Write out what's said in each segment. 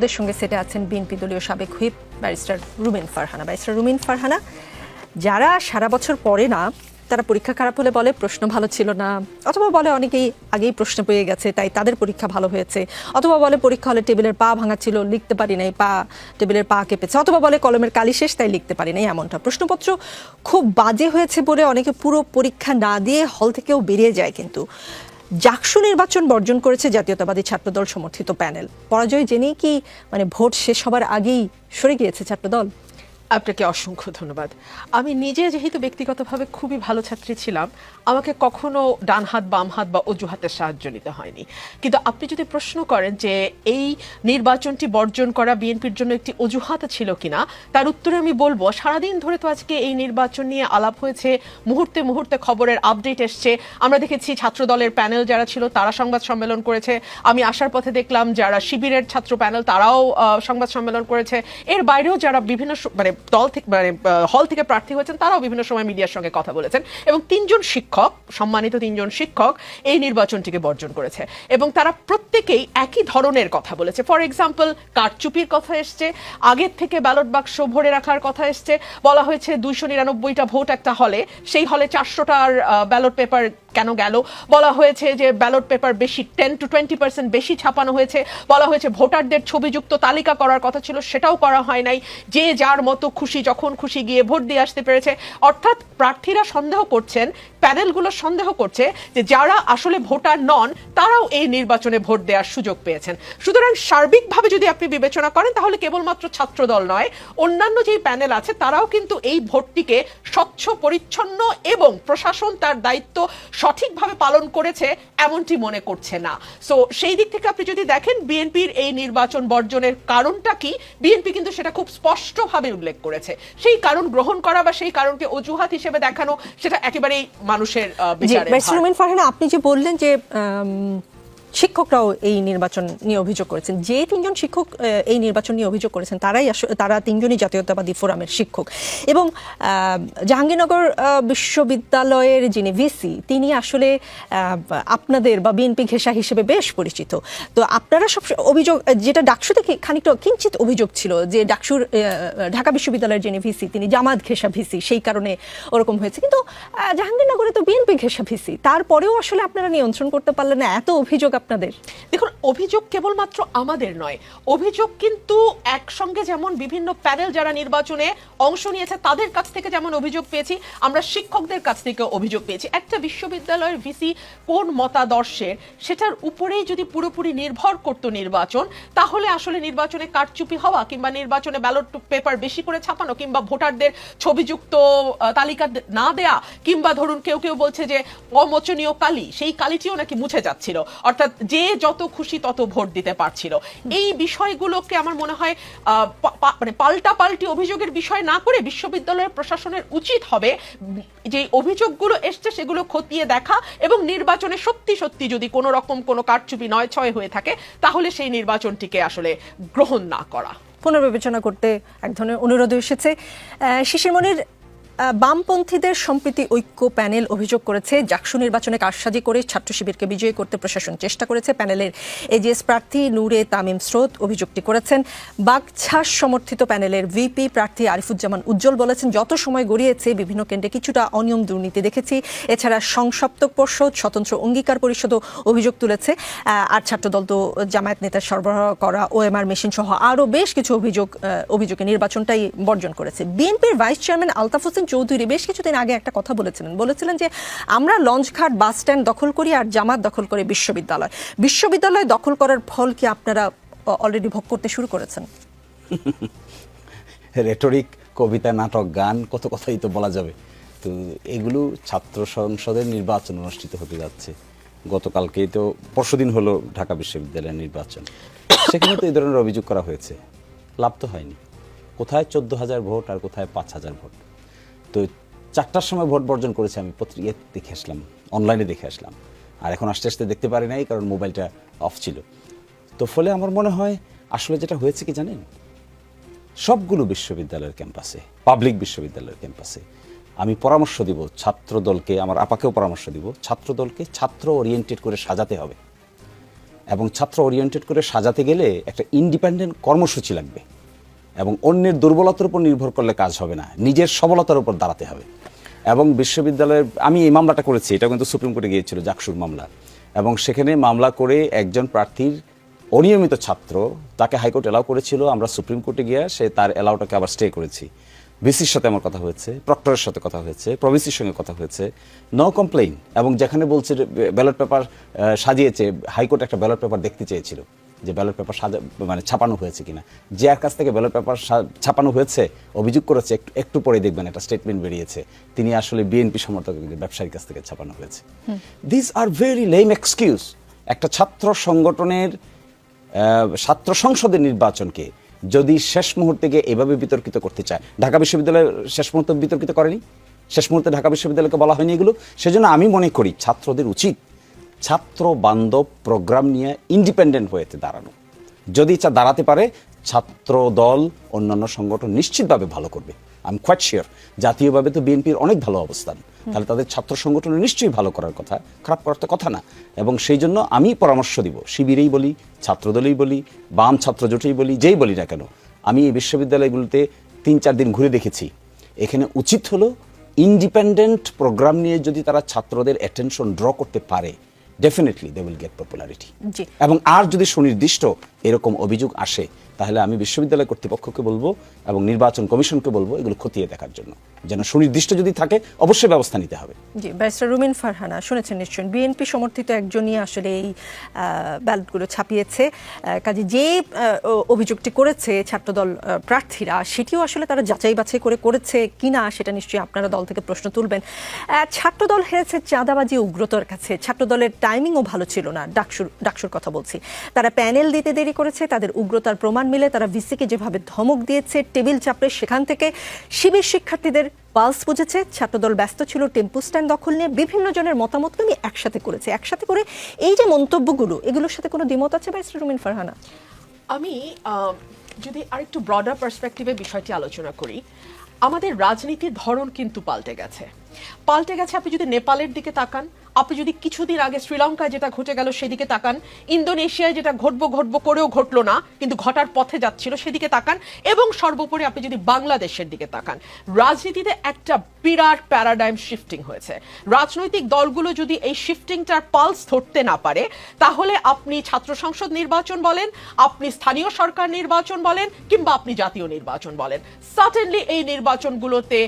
দের সঙ্গে সেটে আছেন বিএনপি দলীয় সাবেক হুইপ ব্যারিস্টার রুমিন ফারহানা। ব্যারিস্টার রুমিন ফারহানা, যারা সারা বছর পড়ে না তারা পরীক্ষা খারাপ হলে বলে প্রশ্ন ভালো ছিল না, অথবা বলে অনেকেই আগেই প্রশ্ন পেয়ে গেছে তাই তাদের পরীক্ষা ভালো হয়েছে, অথবা বলে পরীক্ষা হলে টেবিলের পা ভাঙা ছিল লিখতে পারি নাই, টেবিলের পা কেঁপেছে, অথবা বলে কলমের কালি শেষ তাই লিখতে পারি নাই। এমনটা প্রশ্নপত্র খুব বাজে হয়েছে বলে অনেকে পুরো পরীক্ষা না দিয়ে হল থেকেও বেরিয়ে যায়। কিন্তু জাকসু নির্বাচন বর্জন করেছে জাতীয়তাবাদী ছাত্রদল সমর্থিত প্যানেল। পরাজয় জেনেই কি ভোট শেষ হবার আগেই সরে গিয়েছে ছাত্রদল? আপনাকে অসংখ্য ধন্যবাদ। আমি নিজে যেহেতু ব্যক্তিগতভাবে খুবই ভালো ছাত্রী ছিলাম, আমাকে কখনো ডান হাত বাম হাত বা অজুহাতের সাহায্য নিতে হয়নি। কিন্তু আপনি যদি প্রশ্ন করেন যে এই নির্বাচনটি বর্জন করা বিএনপির জন্য একটি অজুহাত ছিল কিনা, তার উত্তরে আমি বলবো সারাদিন ধরে তো আজকে এই নির্বাচন নিয়ে আলাপ হয়েছে, মুহূর্তে মুহূর্তে খবরের আপডেট এসছে। আমরা দেখেছি ছাত্র দলের প্যানেল যারা ছিল তারা সংবাদ সম্মেলন করেছে, আমি আসার পথে দেখলাম যারা শিবিরের ছাত্র প্যানেল তারাও সংবাদ সম্মেলন করেছে। এর বাইরেও যারা বিভিন্ন দল থেকে হল থেকে প্রার্থী হয়েছেন তারাও বিভিন্ন সময় মিডিয়ার সঙ্গে কথা বলেছেন, এবং সম্মানিত তিনজন শিক্ষক এই নির্বাচনটিকে বর্জন করেছে, এবং তারা প্রত্যেকেই একই ধরনের কথা বলেছে। ফর এক্সাম্পল, কারচুপির কথা এসছে, আগের থেকে ব্যালট বাক্স ভরে রাখার কথা এসছে, বলা হয়েছে 299টা ভোট একটা হলে, সেই হলে 400টার ব্যালট পেপার কেন গেল, বলা হয়েছে যে ব্যালট পেপার বেশি 10 to 20% বেশি ছাপানো হয়েছে, বলা হয়েছে ভোটারদের ছবিযুক্ত তালিকা করার কথা ছিল সেটাও করা হয় নাই, যে যার মতো খুশি যখন খুশি গিয়ে ভোট দিয়ে আসতে পেরেছে। অর্থাৎ প্রার্থীরা সন্দেহ করছেন, প্যানেলগুলো সন্দেহ করছে যে যারা আসলে ভোটার নন তারাও এই নির্বাচনে ভোট দেওয়ার সুযোগ পেয়েছেন। সুতরাং সার্বিকভাবে যদি আপনি বিবেচনা করেন তাহলে কেবলমাত্র ছাত্রদল নয়, অন্যান্য যেই প্যানেল আছে তারাও কিন্তু এই ভোটটিকে স্বচ্ছ পরিচ্ছন্ন এবং প্রশাসন তার দায়িত্ব সঠিকভাবে পালন করেছে এমনটি মনে করছে না। সো সেই দিক থেকে আপনি যদি দেখেন বিএনপির এই নির্বাচন বর্জনের কারণটা কি, বিএনপি কিন্তু সেটা খুব স্পষ্টভাবে উল্লেখ করেছে। সেই কারণ গ্রহণ করা বা সেই কারণকে অজুহাত হিসেবে দেখানো সেটা একেবারেই মানুষের বিচারে। রুমিন ফারহানা, আপনি যে বললেন যে শিক্ষকরাও এই নির্বাচন নিয়ে অভিযোগ করেছেন, যে তিনজন শিক্ষক এই নির্বাচন নিয়ে অভিযোগ করেছেন তারা তিনজনই জাতীয়তাবাদী ফোরামের শিক্ষক, এবং জাহাঙ্গীরনগর বিশ্ববিদ্যালয়ের যিনি ভিসি তিনি আসলে আপনাদের বা বিএনপি ঘেঁষা হিসেবে বেশ পরিচিত। তো আপনারা সব অভিযোগ, যেটা ডাকসু থেকে খানিকটা কিঞ্চিত অভিযোগ ছিল যে ডাকসুর ঢাকা বিশ্ববিদ্যালয়ের যিনি ভিসি তিনি জামাত ঘেঁষা ভিসি, সেই কারণে ওরকম হয়েছে। কিন্তু জাহাঙ্গীরনগরে তো বিএনপি ঘেঁষা ভিসি, তারপরেও আসলে আপনারা নিয়ন্ত্রণ করতে পারলেন না, এত অভিযোগ আপনাদের। দেখুন, অভিযোগ কেবলমাত্র আমাদের নয়, অভিযোগ কিন্তু একসঙ্গে যেমন বিভিন্ন প্যানেল যারা নির্বাচনে অংশ নিয়েছে তাদের কাছ থেকে যেমন অভিযোগ পেয়েছি, আমরা শিক্ষকদের কাছ থেকে অভিযোগ পেয়েছি। একটা বিশ্ববিদ্যালয়ের ভিসি কোন মতাদর্শের সেটার উপরেই যদি পুরোপুরি নির্ভর করত নির্বাচন, তাহলে আসলে নির্বাচনে কারচুপি হওয়া কিংবা নির্বাচনে ব্যালট পেপার বেশি করে ছাপানো কিংবা ভোটারদের ছবিযুক্ত তালিকা না দেয়া, কিংবা ধরুন কেউ কেউ বলছে যে অমোচনীয় কালি, সেই কালিটিও নাকি মুছে যাচ্ছিল, অর্থাৎ যে যত খুশি তত ভোট দিতে পারছিল। এই বিষয়গুলোকে আমার মনে হয় পাল্টাপাল্টি অভিযোগের বিষয় না করে বিশ্ববিদ্যালয়ের প্রশাসনের উচিত হবে যে অভিযোগগুলো এসছে সেগুলো খতিয়ে দেখা, এবং নির্বাচনে সত্যি সত্যি যদি কোনো রকম কোনো কারচুপি 9-6 হয়ে থাকে তাহলে সেই নির্বাচনটিকে আসলে গ্রহণ না করা, পুনর্বিবেচনা করতে এক ধরনের অনুরোধ এসেছে। শিশির মনির, বামপন্থীদের সম্প্রীতি ঐক্য প্যানেল অভিযোগ করেছে জাকসু নির্বাচনে কারসাজি করে ছাত্র শিবিরকে বিজয়ী করতে প্রশাসন চেষ্টা করেছে। প্যানেলের এজিএস প্রার্থী নূরে তামিম স্রোত অভিযোগটি করেছেন। বাগছাস সমর্থিত প্যানেলের ভিপি প্রার্থী আরিফুজ্জামান উজ্জ্বল বলেছেন, যত সময় গড়িয়েছে বিভিন্ন কেন্দ্রে কিছুটা অনিয়ম দুর্নীতি দেখেছি। এছাড়া সংসপ্তক পর্ষদ, স্বতন্ত্র অঙ্গীকার পরিষদও অভিযোগ তুলেছে। আর ছাত্রদল তো জামায়াত নেতার সরবরাহ করা ওএমআর মেশিন সহ আরও বেশ কিছু অভিযোগে নির্বাচনটাই বর্জন করেছে। বিএনপির ভাইস চেয়ারম্যান আলতাফ হোসেন চৌধুরী বেশ কিছুদিন আগে একটা কথা বলেছিলেন যে আমরা লঞ্চঘাট বাস স্ট্যান্ড দখল করি আর জামাত দখল করে বিশ্ববিদ্যালয় দখল করার ফল কি আপনারা অলরেডি ভোগ করতে শুরু করেছেন? রেটরিক, কবিতা, নাটক, গান, কত কথাই তো বলা যাবে। তো এগুলো ছাত্র সংসদের নির্বাচন অনুষ্ঠিত হতে যাচ্ছে। গতকালকেই তো পরশুদিন হলো ঢাকা বিশ্ববিদ্যালয়ের নির্বাচন, সেখানে তো এই ধরনের অভিযোগ করা হয়েছে, লাভ তো হয়নি। কোথায় 14,000 ভোট আর কোথায় 5,000 ভোট। তো 4টার সময় ভোট বর্জন করেছে, আমি পত্রিকা দেখে আসলাম, অনলাইনে দেখে আসলাম, আর এখন আস্তে আস্তে দেখতে পারি নাই কারণ মোবাইলটা অফ ছিল। তো ফলে আমার মনে হয় আসলে যেটা হয়েছে কি জানেন, সবগুলো বিশ্ববিদ্যালয়ের ক্যাম্পাসে, পাবলিক বিশ্ববিদ্যালয়ের ক্যাম্পাসে আমি পরামর্শ দিব ছাত্রদলকে, আমার আপাকেও পরামর্শ দিব, ছাত্রদলকে ছাত্র ওরিয়েন্টেড করে সাজাতে হবে। এবং ছাত্র ওরিয়েন্টেড করে সাজাতে গেলে একটা ইন্ডিপেন্ডেন্ট কর্মসূচি লাগবে এবং অন্যের দুর্বলতার উপর নির্ভর করলে কাজ হবে না, নিজের সবলতার উপর দাঁড়াতে হবে। এবং বিশ্ববিদ্যালয়ের আমি এই মামলাটা করেছি, এটা কিন্তু সুপ্রিম কোর্টে গিয়েছিল, জাকসুর মামলা, এবং সেখানে মামলা করে একজন প্রার্থীর অনিয়মিত ছাত্র, তাকে হাইকোর্ট এলাও করেছিল, আমরা সুপ্রিম কোর্টে গিয়ে সে তার এলাওটাকে আবার স্টে করেছি। ভিসির সাথে আমার কথা হয়েছে, প্রক্টরের সাথে কথা হয়েছে, প্রভিসির সঙ্গে কথা হয়েছে, নো কমপ্লেইন। এবং যেখানে বলছে ব্যালট পেপার সাজিয়েছে, হাইকোর্ট একটা ব্যালট পেপার দেখতে চেয়েছিল যে ব্যালট পেপার মানে ছাপানো হয়েছে কিনা, যার কাছ থেকে ব্যালট পেপার ছাপানো হয়েছে অভিযোগ করেছে, একটু পরে দেখবেন একটা স্টেটমেন্ট বেরিয়েছে তিনি আসলে বিএনপি সমর্থক ব্যবসায়ীর কাছ থেকে ছাপানো হয়েছে। This are very lame excuse. একটা ছাত্র সংগঠনের ছাত্র সংসদের নির্বাচনকে যদি শেষ মুহূর্তে গিয়ে এভাবে বিতর্কিত করতে চায়, ঢাকা বিশ্ববিদ্যালয় শেষ মুহূর্তে বিতর্কিত করেনি, শেষ মুহূর্তে ঢাকা বিশ্ববিদ্যালয়কে বলা হয়নি এগুলো। সেজন্য আমি মনে করি ছাত্রদের উচিত ছাত্র বান্ধব প্রোগ্রাম নিয়ে ইন্ডিপেন্ডেন্ট হয়েতে দাঁড়ানো। যদি দাঁড়াতে পারে ছাত্র দল অন্যান্য সংগঠন নিশ্চিতভাবে ভালো করবে। I am quite sure. জাতীয়ভাবে তো বিএনপির অনেক ভালো অবস্থান, তাহলে তাদের ছাত্র সংগঠন নিশ্চয়ই ভালো করার কথা, খারাপ করার তো কথা না। এবং সেই জন্য আমি পরামর্শ দিব, শিবিরেই বলি, ছাত্রদলেই বলি, বাম ছাত্র জোটেই বলি, যেই বলি না কেন, আমি এই বিশ্ববিদ্যালয়গুলোতে 3-4 দিন ঘুরে দেখেছি। এখানে উচিত হলো ইন্ডিপেন্ডেন্ট প্রোগ্রাম নিয়ে যদি তারা ছাত্রদের অ্যাটেনশন ড্র করতে পারে, definitely they will get popularity. এবং আর যদি সুনির্দিষ্ট এরকম অভিযোগ আসে, তাহলে আমি বিশ্ববিদ্যালয় কর্তৃপক্ষকে বলবো এবং নির্বাচন কমিশনকে বলবো এগুলো খতিয়ে দেখার জন্য, যেন সুনির্দিষ্ট যদি থাকে অবশ্যই ব্যবস্থা নিতে হবে। জি, ব্যারিস্টার রুমিন ফারহানা, শুনেছেন নিশ্চয়ই বিএনপি সমর্থিত একজনই আসলে এই ব্যালটগুলো ছাপিয়েছে। কাজে যে অভিযোগটি করেছে ছাত্রদল প্রার্থীরা, সেটিও আসলে তারা যাচাই বাছাই করে করেছে কিনা সেটা নিশ্চয়ই আপনারা দল থেকে প্রশ্ন তুলবেন। ছাত্রদল হেরেছে চাঁদাবাজি উগ্রতার কাছে। ছাত্রদলের টাইমিংও ভালো ছিল না, ডাকসুর কথা বলছি। তারা প্যানেল দিতে দেরি করেছে, তাদের উগ্রতার প্রমাণ মিলে তারা ভিসিকে যেভাবে ধমক দিয়েছে, টেবিল চাপড়ে, সেখান থেকে শিবির শিক্ষার্থীদের পালস বুঝেছে। ছাত্রদল ব্যস্ত ছিল টেম্পু স্ট্যান্ড দখল নিয়ে। বিভিন্ন জনের মতামতকে নিয়ে একসাথে করেছে। একসাথে করে এই যে মন্তব্যগুলো, এগুলোর সাথে কোনো দ্বিমত আছে ব্যারিস্টার রুমিন ফারহানা? আমি যদি আরেকটু ব্রডার পার্সপেক্টিভে বিষয়টি আলোচনা করি, আমাদের রাজনীতির ধরন কিন্তু পাল্টে গেছে। আপনি যদি নেপালের দিকে তাকান, আপনি যদি কিছুদিন আগে শ্রীলঙ্কায় যেটা ঘটে গেল সেদিকে তাকান, ইন্দোনেশিয়ায় যেটা ঘটবো করেও ঘটলো না কিন্তু ঘটার পথে যাচ্ছিল সেদিকে তাকান, এবং সর্বোপরি আপনি যদি বাংলাদেশের দিকে তাকান, রাজনীতিতে একটা বিরাট প্যারাডাইম শিফটিং হয়েছে। রাজনৈতিক দলগুলো যদি এই শিফটিংটার পালস ধরতে না পারে, তাহলে আপনি ছাত্র সংসদ নির্বাচন বলেন, আপনি স্থানীয় সরকার নির্বাচন বলেন, কিংবা আপনি জাতীয় নির্বাচন বলেন, সার্টেনলি এই নির্বাচনগুলোতে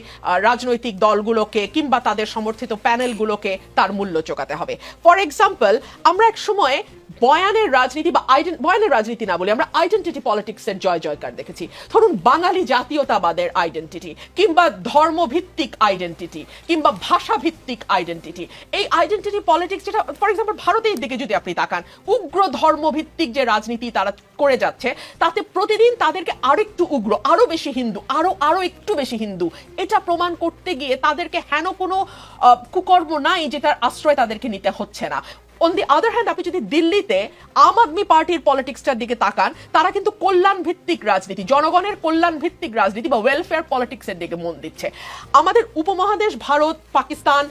রাজনৈতিক দলগুলোকে কিংবা তাদের সমর্থিত প্যানেলগুলোকে তার মূল্য চোকাতে হবে। ফর এক্সাম্পল, আমরা এক সময় বয়ানের রাজনীতি বা বয়ানের রাজনীতি না বলে আমরা আইডেন্টিটি পলিটিক্সের জয় জয়কার দেখেছি। ধরুন বাঙালি জাতীয়তাবাদের আইডেন্টিটি, কিংবা ধর্মভিত্তিক আইডেন্টিটি, কিংবা ভাষাভিত্তিক আইডেন্টিটি। এই আইডেন্টিটি পলিটিক্স, যেটা ফর এক্সাম্পল ভারতের দিকে যদি আপনি তাকান, উগ্র ধর্মভিত্তিক যে রাজনীতি তারা করে যাচ্ছে, তাতে প্রতিদিন তাদেরকে আরেকটু উগ্র, আরো বেশি হিন্দু, আরো একটু বেশি হিন্দু, এটা প্রমাণ করতে গিয়ে তাদেরকে হেন কোনো কুকর্ম নাই যেটার আশ্রয় তাদেরকে নিতে হচ্ছে না। অন দি আদার হ্যান্ড, আপনি যদি দিল্লিতে আম আদমি পার্টির পলিটিক্সটার দিকে তাকান, তারা কিন্তু কল্যাণ ভিত্তিক রাজনীতি, জনগণের কল্যাণ ভিত্তিক রাজনীতি বা ওয়েলফেয়ার পলিটিক্সের দিকে মন দিচ্ছে। আমাদের উপমহাদেশ ভারত, পাকিস্তান,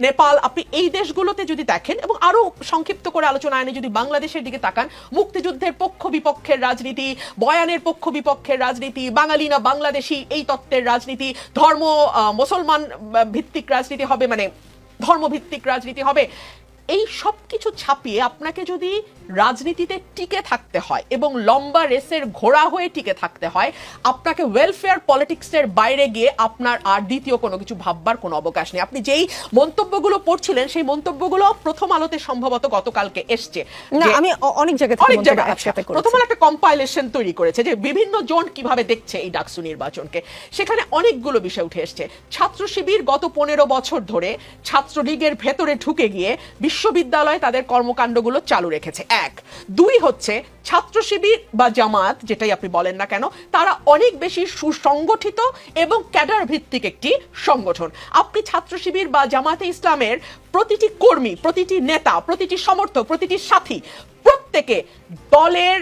নেপাল, আপনি এই দেশগুলোতে যদি দেখেন, এবং আরো সংক্ষিপ্ত করে আলোচনা এনে যদি বাংলাদেশের দিকে তাকান, মুক্তিযুদ্ধের পক্ষ বিপক্ষের রাজনীতি, বয়ানের পক্ষ বিপক্ষের রাজনীতি, বাঙালি না বাংলাদেশি এই তত্ত্বের রাজনীতি, ধর্ম মুসলমান ভিত্তিক রাজনীতি হবে, মানে ধর্মভিত্তিক রাজনীতি হবে। এই সব কিছু ছাপিয়ে আপনাকে যদি রাজনীতিতে টিকে থাকতে হয় এবং লম্বা রেসের ঘোড়া হয়ে টিকে থাকতে হয়, আপনাকে ওয়েলফেয়ার পলিটিক্সের বাইরে গিয়ে আপনার আর দ্বিতীয় কোনো কিছু ভাববার কোনো অবকাশ নেই। আপনি যেই মন্তব্যগুলো পড়ছিলেন, সেই মন্তব্যগুলো প্রথম আলোতে সম্ভবত গতকালকে এসছে। না, আমি অনেক জায়গায় প্রথম আলো একটা কম্পাইলেশন তৈরি করেছে যে বিভিন্ন জন কিভাবে দেখছে এই ডাকসু নির্বাচনকে। সেখানে অনেকগুলো বিষয় উঠে এসছে। ছাত্র শিবির গত 15 বছর ধরে ছাত্রলীগের ভেতরে ঢুকে গিয়ে বিশ্ববিদ্যালয়ে তাদের কর্মকাণ্ডগুলো চালু রেখেছে, 1। 2 হচ্ছে ছাত্র শিবির বা জামাত, যেটাই আপনি বলেন না কেন, তারা অনেক বেশি সুসংগঠিত এবং ক্যাডার ভিত্তিক একটি সংগঠন। আপনি ছাত্র শিবির বা জামাতে ইসলামের প্রতিটি কর্মী, প্রতিটি নেতা, প্রতিটি সমর্থক, প্রতিটি সাথী, প্রত্যেকে দলের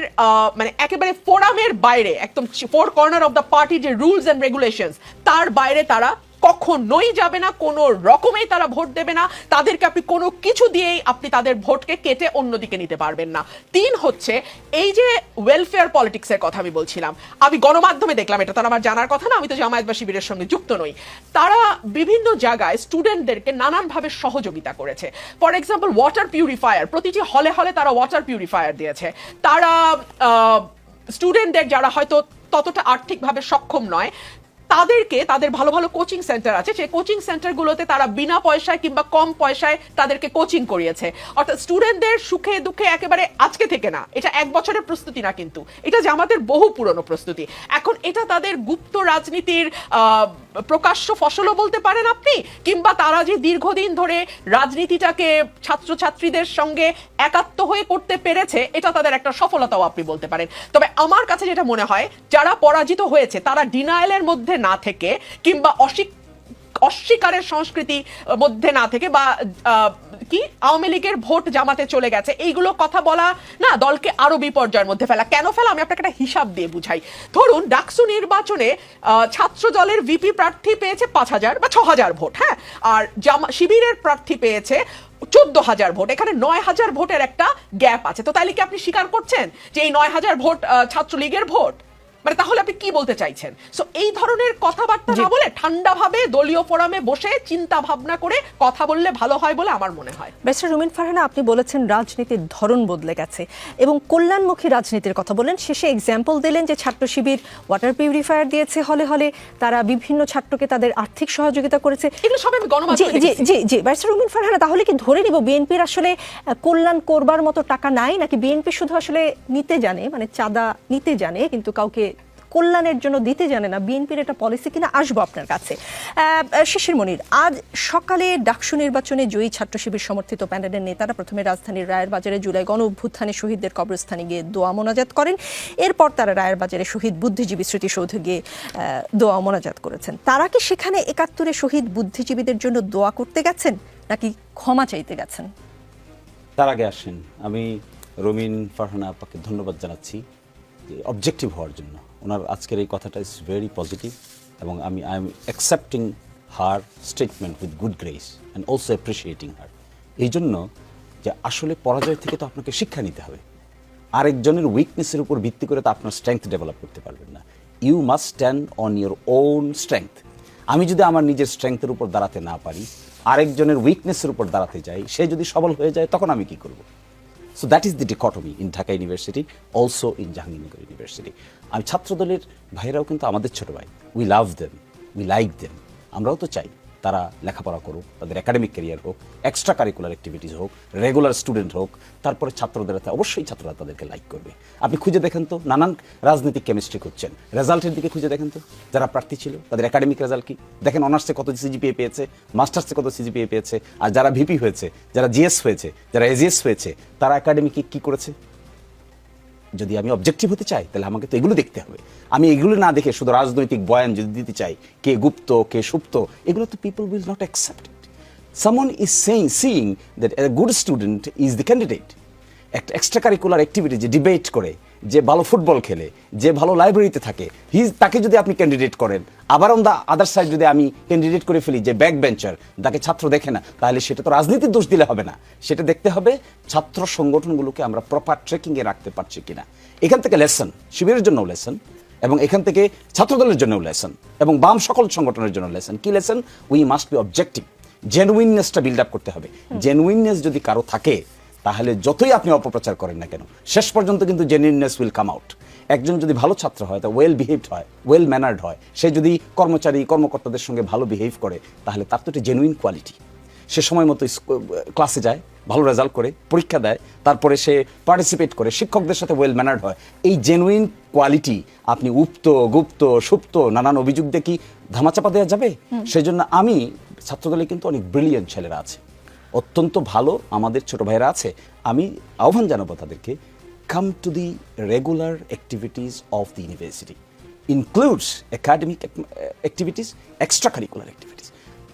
মানে একেবারে ফোরামের বাইরে, একদম four corner of the party যে রুলস এন্ড রেগুলেশনস, তার বাইরে তারা কখনোই যাবে না, কোনো রকমেই তারা ভোট দেবে না, তাদেরকে আপনি কোনো কিছু দিয়েই আপনি তাদের ভোটকে কেটে অন্যদিকে নিতে পারবেন না। 3 হচ্ছে এই যে ওয়েলফেয়ার পলিটিক্সের কথা আমি বলছিলাম, আমি গণমাধ্যমে দেখলাম, এটা তো আমার জানার কথা না, আমি তো জামায়াত বা শিবিরের সঙ্গে যুক্ত নই, তারা বিভিন্ন জায়গায় স্টুডেন্টদেরকে নানানভাবে সহযোগিতা করেছে। ফর এক্সাম্পল ওয়াটার পিউরিফায়ার, প্রতিটি হলে হলে তারা ওয়াটার পিউরিফায়ার দিয়েছে। তারা স্টুডেন্টদের যারা হয়তো ততটা আর্থিকভাবে সক্ষম নয়, তাদেরকে, তাদের ভালো ভালো কোচিং সেন্টার আছে, সেই কোচিং সেন্টারগুলোতে তারা বিনা পয়সায় কিংবা কম পয়সায় তাদেরকে কোচিং করিয়েছে। অর্থাৎ স্টুডেন্টদের সুখে দুঃখে একেবারে আজকে থেকে না, এটা 1 বছরের প্রস্তুতি না, কিন্তু এটা জামাতের বহু পুরনো প্রস্তুতি। এখন এটা তাদের গুপ্ত রাজনীতির প্রকাশ্য ফসলও বলতে পারেন আপনি, কিংবা তারা যে দীর্ঘদিন ধরে রাজনীতিটাকে ছাত্রছাত্রীদের সঙ্গে একাত্ম হয়ে করতে পেরেছে, এটা তাদের একটা সফলতাও আপনি বলতে পারেন। তবে আমার কাছে যেটা মনে হয়, যারা পরাজিত হয়েছে তারা ডিনায়ালের মধ্যে না থেকে কিংবা অস্বীকারের সংস্কৃতি মধ্যে না থেকে, বা কি আওয়ামী লীগের ভোট জামাতে চলে গেছে এইগুলো কথা বলা না, দলকে আরো বিপর্যয়ের মধ্যে ফেলা। কেন ফেলা, আমি আপনাকে একটা হিসাব দিয়ে বুঝাই। ধরুন ডাকসু নির্বাচনে ছাত্র দলের ভিপি প্রার্থী পেয়েছে 5,000 বা 6,000 ভোট, হ্যাঁ, আর শিবিরের প্রার্থী পেয়েছে 14,000 ভোট, এখানে 9,000 ভোটের একটা গ্যাপ আছে। তো তাইলে কি আপনি স্বীকার করছেন যে এই 9,000 ভোট ছাত্রলীগের ভোট? মানে তাহলে আপনি কি বলতে চাইছেন? সো এই ধরনের কথাবার্তা না বলে ঠান্ডাভাবে দলীয় ফোরামে বসে চিন্তা ভাবনা করে কথা বললে ভালো হয় বলে আমার মনে হয়। ব্যারিস্টার রুমিন ফারহানা, আপনি বলেছেন রাজনীতির ধরন বদলে গেছে এবং কল্যাণমুখী রাজনীতির কথা বলেন, শেষে এক্সাম্পল দিলেন যে ছাত্র শিবির ওয়াটার পিউরিফায়ার দিয়েছে হলে হলে, তারা বিভিন্ন ছাত্রকে তাদের আর্থিক সহযোগিতা করেছে। এগুলো সব আমি গণমাধ্যমে দেখেছি। জি জি, ব্যারিস্টার রুমিন ফারহানা, তাহলে কি ধরে নিব বিএনপির আসলে কল্যাণ করবার মতো টাকা নাই, নাকি বিএনপি শুধু আসলে নিতে জানে, মানে চাঁদা নিতে জানে কিন্তু কাউকে কল্যাণের জন্য দিতে জানে না? বিএনপির এটা পলিসি কিনা আসবো আপনার কাছে। শিশির মনির, আজ সকালে ডাকসু নির্বাচনে জয়ী ছাত্র শিবির সমর্থিত প্যানেলের নেতারা প্রথমে রাজধানীর রায়ের বাজারে জুলাই গণ অভ্যুত্থানে শহীদদের কবরস্থানে গিয়ে দোয়া মোনাজাত করেন। এরপর তারা রায়ের বাজারে শহীদ বুদ্ধিজীবী স্মৃতিসৌধে গিয়ে দোয়া মোনাজাত করেছেন। তারা কি সেখানে 71-এ শহীদ বুদ্ধিজীবীদের জন্য দোয়া করতে গেছেন নাকি ক্ষমা চাইতে গেছেন? তার আগে আসেন, আমি রুমিন ফারহানা আপাকে ধন্যবাদ জানাচ্ছি অবজেক্টিভ হওয়ার জন্য। ওনার আজকের এই কথাটা ইজ ভেরি পজিটিভ এবং I am accepting her statement with good grace and also appreciating her. এই জন্য যে আসলে পরাজয় থেকে তো আপনাকে শিক্ষা নিতে হবে। আরেকজনের উইকনেসের উপর ভিত্তি করে তো আপনার স্ট্রেংথ ডেভেলপ করতে পারবেন না। You must stand on your own strength. আমি যদি আমার নিজের স্ট্রেংথের উপর দাঁড়াতে না পারি, আরেকজনের উইকনেসের উপর দাঁড়াতে যাই, সে যদি সবল হয়ে যায়, তখন আমি কি করব? So that is the dichotomy in Dhaka University, also in Jahangirnagar University. আমি ছাত্রদলের ভাইরাও কিন্তু আমাদের ছোট ভাই। We love them, we like them. আমরাও তো চাই তারা লেখাপড়া করুক, তাদের একাডেমিক ক্যারিয়ার হোক, এক্সট্রা কারিকুলার অ্যাক্টিভিটিস হোক, রেগুলার স্টুডেন্ট হোক, তারপরে ছাত্রদের অবশ্যই ছাত্ররা তাদেরকে লাইক করবে। আপনি খুঁজে দেখেন তো, নানান রাজনৈতিক কেমিস্ট্রি করছেন, রেজাল্টের দিকে খুঁজে দেখেন তো, যারা প্রার্থী ছিল তাদের একাডেমিক রেজাল্ট কি দেখেন, অনার্সে কত সিজিপিএ পেয়েছে, মাস্টার্সে কত সিজিপিএ পেয়েছে, আর যারা ভিপি হয়েছে, যারা জিএস হয়েছে, যারা এজিএস হয়েছে, তারা একাডেমিকে কি করেছে। যদি আমি অবজেক্টিভ হতে চাই তাহলে আমাকে তো এগুলো দেখতে হবে। আমি এগুলো না দেখে শুধু রাজনৈতিক বয়ান যদি দিতে চাই, কে গুপ্ত কে সুপ্ত, এগুলো তো people will not accept it. Someone is seeing that a good student is the candidate. একটা এক্সট্রা কারিকুলার অ্যাক্টিভিটি, যে ডিবেট করে, যে ভালো ফুটবল খেলে, যে ভালো লাইব্রেরিতে থাকে, তাকে যদি আপনি ক্যান্ডিডেট করেন, আবার অন দ্য আদার সাইড যদি আমি ক্যান্ডিডেট করে ফেলি যে ব্যাক বেঞ্চার, তাকে ছাত্র দেখে না, তাহলে সেটা তো রাজনীতির দোষ দিলে হবে না। সেটা দেখতে হবে ছাত্র সংগঠনগুলোকে আমরা প্রপার ট্রেকিংয়ে রাখতে পারছি কিনা। এখান থেকে লেসন, শিবিরের জন্য লেসন, এবং এখান থেকে ছাত্রদলের জন্য লেসন, এবং বাম সকল সংগঠনের জন্য লেসন। কি lesson? We must be objective. জেনুইননেসটা বিল্ড আপ করতে হবে। জেনুইননেস যদি কারো থাকে, তাহলে যতই আপনি অপপ্রচার করেন না কেন, শেষ পর্যন্ত কিন্তু জেনুইননেস উইল কাম আউট। একজন যদি ভালো ছাত্র হয়, তা ওয়েল বিহেভড হয়, ওয়েল ম্যানার্ড হয়, সে যদি কর্মকর্তাদের সঙ্গে ভালো বিহেভ করে, তাহলে তার তো একটা জেনুইন কোয়ালিটি। সে সময় মতো ক্লাসে যায়, ভালো রেজাল্ট করে, পরীক্ষা দেয়, তারপরে সে পার্টিসিপেট করে, শিক্ষকদের সাথে ওয়েল ম্যানার্ড হয়। এই জেনুইন কোয়ালিটি আপনি গুপ্ত সুপ্ত নানান অভিযোগ দিয়ে কি ধামাচাপা দেওয়া যাবে? সেই জন্য আমি ছাত্রদলে কিন্তু অনেক ব্রিলিয়েন্ট ছেলেরা আছে, অত্যন্ত ভালো আমাদের ছোট ভাইরা আছে। আমি আহ্বান জানাবো তাদেরকে, come to the regular activities of the university, includes academic activities, extra curricular activities.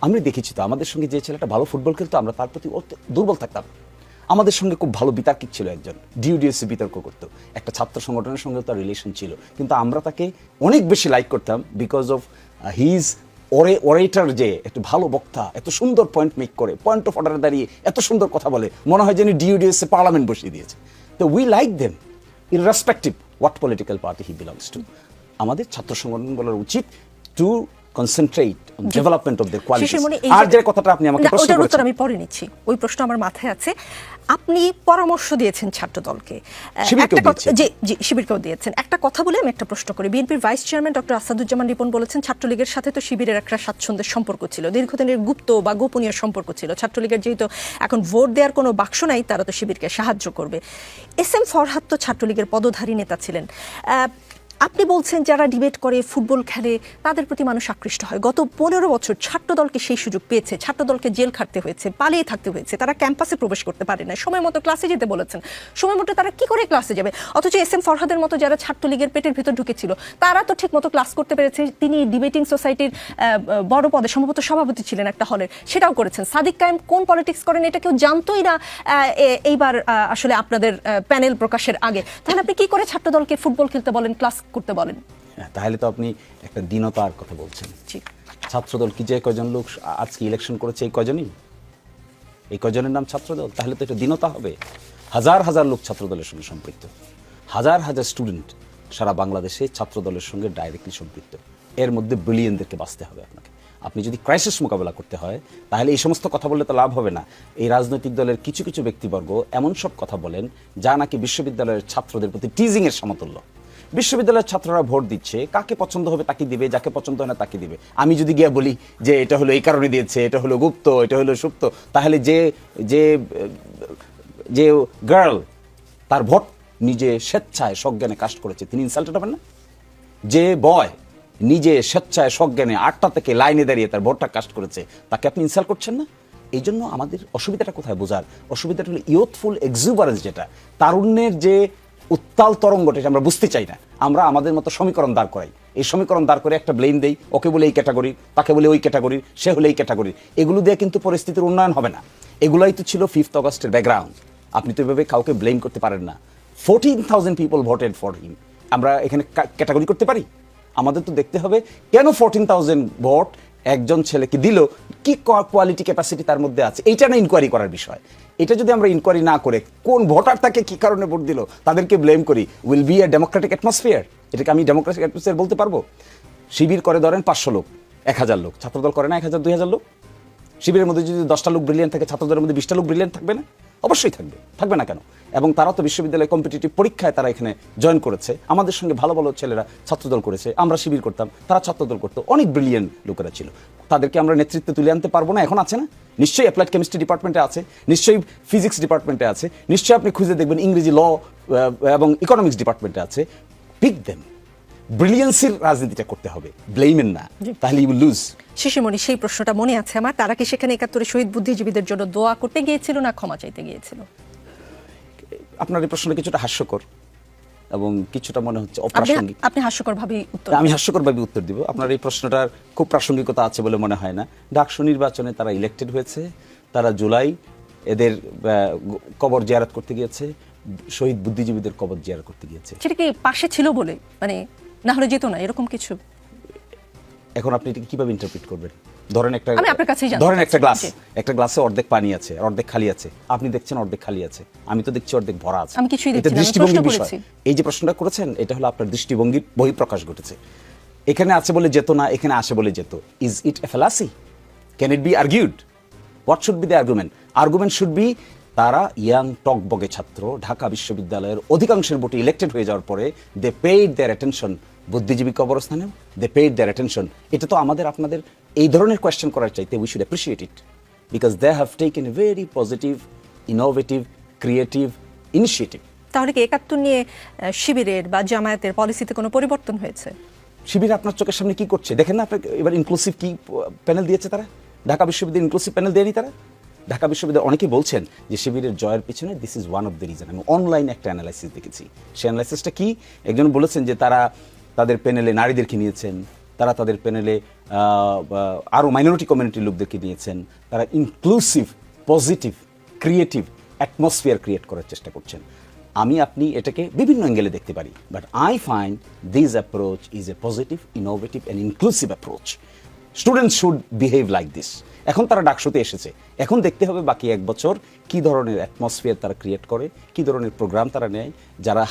আমরা দেখেছি তো, আমাদের সঙ্গে যে ছেলেটা ভালো ফুটবল খেলতো, আমরা তার প্রতি দুর্বল থাকতাম। আমাদের সঙ্গে খুব ভালো বিতার্কিক ছিল একজন, ডিউডিএসসি বিতর্ক করতো, একটা ছাত্র সংগঠনের সঙ্গে তার রিলেশন ছিল, কিন্তু আমরা তাকে অনেক বেশি লাইক করতাম বিকজ অফ হিজ ওরেটার যে একটু ভালো বক্তা, এত সুন্দর পয়েন্ট মেক করে, পয়েন্ট অফ অর্ডারে দাঁড়িয়ে এত সুন্দর কথা বলে, মনে হয় যেন ডিউডিএস পার্লামেন্ট বসিয়ে দিয়েছে। তো we like them irrespective what political party he belongs to. আমাদের ছাত্র সংগঠন বলার উচিত to concentrate on development of their qualities. আর যে কথাটা আপনি আমাকে প্রশ্ন ওটার উত্তর করেছেন আমি পরে নিচ্ছি, ওই প্রশ্ন আমার মাথায় আছে। আপনি পরামর্শ দিয়েছেন ছাত্রদলকে, শিবিরকেও একটা কথা দিয়েছেন। জি শিবিরকেও দিয়েছেন। একটা কথা বলে আমি একটা প্রশ্ন করি। বিএনপির vice chairman doctor Asaduzzaman Ripon বলেছেন ছাত্রলীগের সাথে তো শিবিরের একটা স্বাচ্ছন্দ্যের সম্পর্ক ছিল, দীর্ঘদিনের গুপ্ত বা গোপনীয় সম্পর্ক ছিল। ছাত্রলীগের যেহেতু এখন ভোট দেওয়ার কোনো বাক্স নাই, তারা তো শিবিরকে সাহায্য করবে। এস এম ফরহাদ তো ছাত্রলীগের পদধারী নেতা ছিলেন। আপনি বলছেন যারা ডিবেট করে, ফুটবল খেলে, তাদের প্রতি মানুষ আকৃষ্ট হয়। গত 15 বছর ছাত্রদলকে সেই সুযোগ পেয়েছে, ছাত্রদলকে জেল খাটতে হয়েছে, পালিয়ে থাকতে হয়েছে, তারা ক্যাম্পাসে প্রবেশ করতে পারে না, সময় মতো ক্লাসে যেতে বলেছেন, সময় মতো তারা কি করে ক্লাসে যাবে? অথচ এস এম ফরহাদের মতো যারা ছাত্রলীগের পেটের ভিতর ঢুকেছিল, তারা তো ঠিক মতো ক্লাস করতে পেরেছে। তিনি ডিবেটিং সোসাইটির বড় পদে সম্ভবত সভাপতি ছিলেন একটা হলের, সেটাও করেছেন। সাদিক কায়েম কোন পলিটিক্স করেন এটা কেউ জানতোই না এইবার আসলে আপনাদের প্যানেল প্রকাশের আগে। তাহলে আপনি কি করে ছাত্রদলকে ফুটবল খেলতে বলেন, ক্লাস করতে বলেন? তাহলে তো আপনি একটা দীনতার কথা বলছেন। ছাত্রদল কি যে কয়জন লোক আজকে ইলেকশন করেছে, এই কয়জনই, এই কয়জনের নাম ছাত্রদল? তাহলে তো এটা দীনতা হবে। হাজার হাজার লোক ছাত্রদলের সঙ্গে সম্পৃক্ত, হাজার হাজার স্টুডেন্ট সারা বাংলাদেশে ছাত্রদলের সঙ্গে ডাইরেক্টলি সম্পৃক্ত। এর মধ্যে বিলিয়নদেরকে বাঁচতে হবে আপনাকে। আপনি যদি ক্রাইসিস মোকাবেলা করতে হয়, তাহলে এই সমস্ত কথা বললে তো লাভ হবে না। এই রাজনৈতিক দলের কিছু কিছু ব্যক্তিবর্গ এমন সব কথা বলেন যা নাকি বিশ্ববিদ্যালয়ের ছাত্রদের প্রতি টিজিংয়ের সমতুল্য। বিশ্ববিদ্যালয়ের ছাত্ররা ভোট দিচ্ছে, কাকে পছন্দ হবে তাকে দিবে, যাকে পছন্দ হয় না তাকে দিবে। আমি যদি গিয়ে বলি যে এটা হলো এই কারণে দিয়েছে, এটা হলো গুপ্ত, এটা হলো সুপ্ত, তাহলে যে যে যে গার্ল তার ভোট নিজে স্বেচ্ছায় সজ্ঞানে কাস্ট করেছে, তিনি ইনসাল্টেড হবেন না? যে বয় নিজে স্বেচ্ছায় সজ্ঞানে 8টা থেকে লাইনে দাঁড়িয়ে তার ভোটটা কাস্ট করেছে, তাকে আপনি ইনসাল্ট করছেন না? এই জন্য আমাদের অসুবিধাটা কোথায় বোঝার, অসুবিধাটা হলো ইয়ুথফুল এক্সুবারেন্স, যেটা তারুণ্যের যে উত্তাল তরঙ্গটা, আমরা বুঝতে চাই না। আমরা আমাদের মতো সমীকরণ দাঁড় করাই, এই সমীকরণ দাঁড় করে একটা ব্লেম দেই, ওকে বলে এই ক্যাটাগরি, তাকে বলে ওই ক্যাটাগরি, সে হলে এই ক্যাটাগরি। এগুলো দিয়ে কিন্তু পরিস্থিতির উন্নয়ন হবে না। এগুলাই তো ছিল 5th অগস্টের ব্যাকগ্রাউন্ড। আপনি তো এভাবে কাউকে ব্লেম করতে পারেন না। 14,000 পিপল ভোটেড ফর হিম। আমরা এখানে ক্যাটাগরি করতে পারি? আমাদের তো দেখতে হবে কেন 14,000 ভোট একজন ছেলেকে দিল, কি কোয়ালিটি ক্যাপাসিটি তার মধ্যে আছে, এইটা না ইনকোয়ারি করার বিষয়। এটা যদি আমরা ইনকোয়ারি না করে কোন ভোটার তাকে কি কারণে ভোট দিল তাদেরকে ব্লেম করি, will B a democratic atmosphere? এটাকে আমি ডেমোক্রেটিক অ্যাটমসফিয়ার বলতে পারবো? শিবির করে ধরেন 500 লোক, 1000 লোক, ছাত্রদল করে না 1000 2000 লোক। শিবিরের মধ্যে যদি 10টা লোক ব্রিলিয়েন্ট থাকে, ছাত্রদলের মধ্যে 20টা লোক ব্রিলিয়েন্ট থাকবে না? অবশ্যই থাকবে, থাকবে না কেন? এবং তারা তো বিশ্ববিদ্যালয়ে কম্পিটিটিভ পরীক্ষায় তারা এখানে জয়েন করেছে। আমাদের সঙ্গে ভালো ভালো ছেলেরা ছাত্রদল করেছে, আমরা শিবির করতাম, তারা ছাত্রদল করতো, অনেক ব্রিলিয়েন্ট লোকেরা ছিল। তাদেরকে আমরা নেতৃত্বে তুলে আনতে পারবো না? এখন আছে না? নিশ্চয়ই অ্যাপ্লাইড কেমিস্ট্রি ডিপার্টমেন্টে আছে, নিশ্চয়ই ফিজিক্স ডিপার্টমেন্টে আছে, নিশ্চয়ই আপনি খুঁজে দেখবেন ইংরেজি, ল এবং ইকোনমিক্স ডিপার্টমেন্টে আছে। Pick them. ব্রিলিয়েন্সির রাজনীতিটা করতে হবে, ব্লেমেন না, তাহলে ইউ উইল লুজ। শিশিরমণি, সেই প্রশ্নটা মনে আছে আমার, তারা কি সেখানে 71 শহীদ বুদ্ধিজীবীদের জন্য দোয়া করতে গিয়েছিল না ক্ষমা চাইতে গিয়েছিল? আপনার এই প্রশ্নটা কিছুটা হাস্যকর এবং কিছুটা মনে হচ্ছে অপ্রাসঙ্গিক। আপনি হাস্যকরভাবেই উত্তর, আমি হাস্যকরভাবে উত্তর দিব। আপনার এই প্রশ্নটার খুব প্রাসঙ্গিকতা আছে বলে মনে হয় না। ডাকসু নির্বাচনে তারা ইলেক্টেড হয়েছে, তারা জুলাই এদের কবর জিয়ারত করতে গিয়েছে, শহীদ বুদ্ধিজীবীদের কবর জিয়ারত করতে গিয়েছে। সেটা কি পাশে ছিল বলে, মানে না হলে যেত না, এরকম কিছু? এখন আপনি এটাকে কিভাবে ইন্টারপ্রিট করবেন? ধরেন একটা, আমি আপনার কাছেই জানতে ধরেন একটা গ্লাস, চাচ্ছি। একটা গ্লাসে অর্ধেক পানি আছে আর অর্ধেক খালি আছে। আপনি দেখছেন অর্ধেক খালি আছে, আমি তো দেখছি অর্ধেক ভরা আছে। আমি কিছুই দেখছি এটা না, আমি দৃষ্টিভঙ্গির প্রশ্ন বিষয়। করেছি। এই যে প্রশ্নটা করেছেন, এটা হলো আপনার দৃষ্টিভঙ্গির বহিঃপ্রকাশ ঘটেছে। এখানে আছে বলে যেত না, এখানে আসে বলে যেত। Is it a fallacy? Can it be argued? What should be the argument? Argument should be তারা ইয়াং টকবগে ছাত্র, ঢাকা বিশ্ববিদ্যালয়ের অধিকাংশের ভোটে ইলেক্টেড হয়ে যাওয়ার পরে দে পেইড দেয়ার অ্যাটেনশন বুদ্ধিজীবী কবরস্থানে, দে পেইড দেয়ার অ্যাটেনশন। এটা তো আমাদের আপনাদের এই ধরনের কোয়েশ্চেন করার চাইতে we should appreciate it, because they have taken a very positive, innovative, creative initiative. তাহলে কি 71 নিয়ে শিবিরের বা জামায়াতের পলিসিতে কোনো পরিবর্তন হয়েছে? শিবির আপনার চোখের সামনে কি করছে দেখেন না? আপনার এবার ইনক্লুসিভ কি প্যানেল দিয়েছে তারা? ঢাকা বিশ্ববিদ্যালয় ইনক্লুসিভ প্যানেল দেয়নি তারা? ঢাকা বিশ্ববিদ্যালয় অনেকেই বলছেন যে শিবিরের জয়ের পিছনে this is one of the reason. আমি অনলাইনে একটা অ্যানালাইসিস দেখেছি। সেই অ্যানালাইসিসটা কি? একজন বলেছেন যে তারা তাদের প্যানেলে নারীদেরকে নিয়েছেন, তারা তাদের প্যানেলে আরও মাইনরিটি কমিউনিটির লোকদেরকে নিয়েছেন, তারা inclusive, positive, creative atmosphere create করার চেষ্টা করছেন। আমি আপনি এটাকে বিভিন্ন অ্যাঙ্গেলে দেখতে পারি, but I find this approach is a positive, innovative and inclusive approach. Students should behave like this. এখন তারা ডাকসুতে এসেছে, এখন দেখতে হবে বাকি 1 বছর কি ধরনের অ্যাটমসফিয়ার তারা ক্রিয়েট করে, কি ধরনের প্রোগ্রাম তারা নেয়, যারা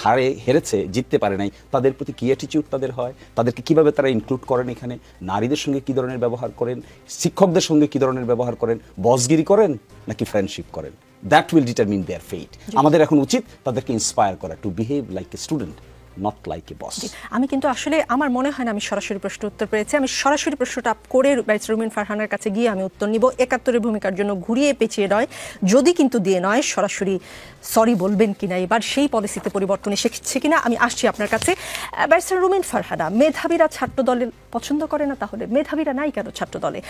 হেরেছে জিততে পারে নাই তাদের প্রতি কি অ্যাটিটিউড তাদের হয়, তাদেরকে কিভাবে তারা ইনক্লুড করেন, এখানে নারীদের সঙ্গে কি ধরনের ব্যবহার করেন, শিক্ষকদের সঙ্গে কি ধরনের ব্যবহার করেন, বসগিরি করেন নাকি ফ্রেন্ডশিপ করেন, that will determine their fate. আমাদের এখন উচিত তাদেরকে ইন্সপায়ার করা to behave like a student, not like a boss. আমি কিন্তু আসলে আমার মনে হয় না আমি সরাসরি প্রশ্ন উত্তর পেয়েছি। আমি সরাসরি প্রশ্নটা করে ব্যারিস্টার রুমিন ফারহানার কাছে গিয়ে আমি উত্তর নিব। 71-এর ভূমিকার জন্য ঘুরিয়ে পেঁচিয়ে নয়, যদি কিন্তু দিয়ে নয় সরাসরি সরি বলবেন কিনা, এবার সেই পলিসিতে পরিবর্তন এসেছে কিনা। আমি আসছি আপনার কাছে। ব্যারিস্টার রুমিন ফারহানা, মেধাবীরা ছাত্র দলে পছন্দ করে না, তাহলে মেধাবীরা নাই কেন ছাত্র দলে?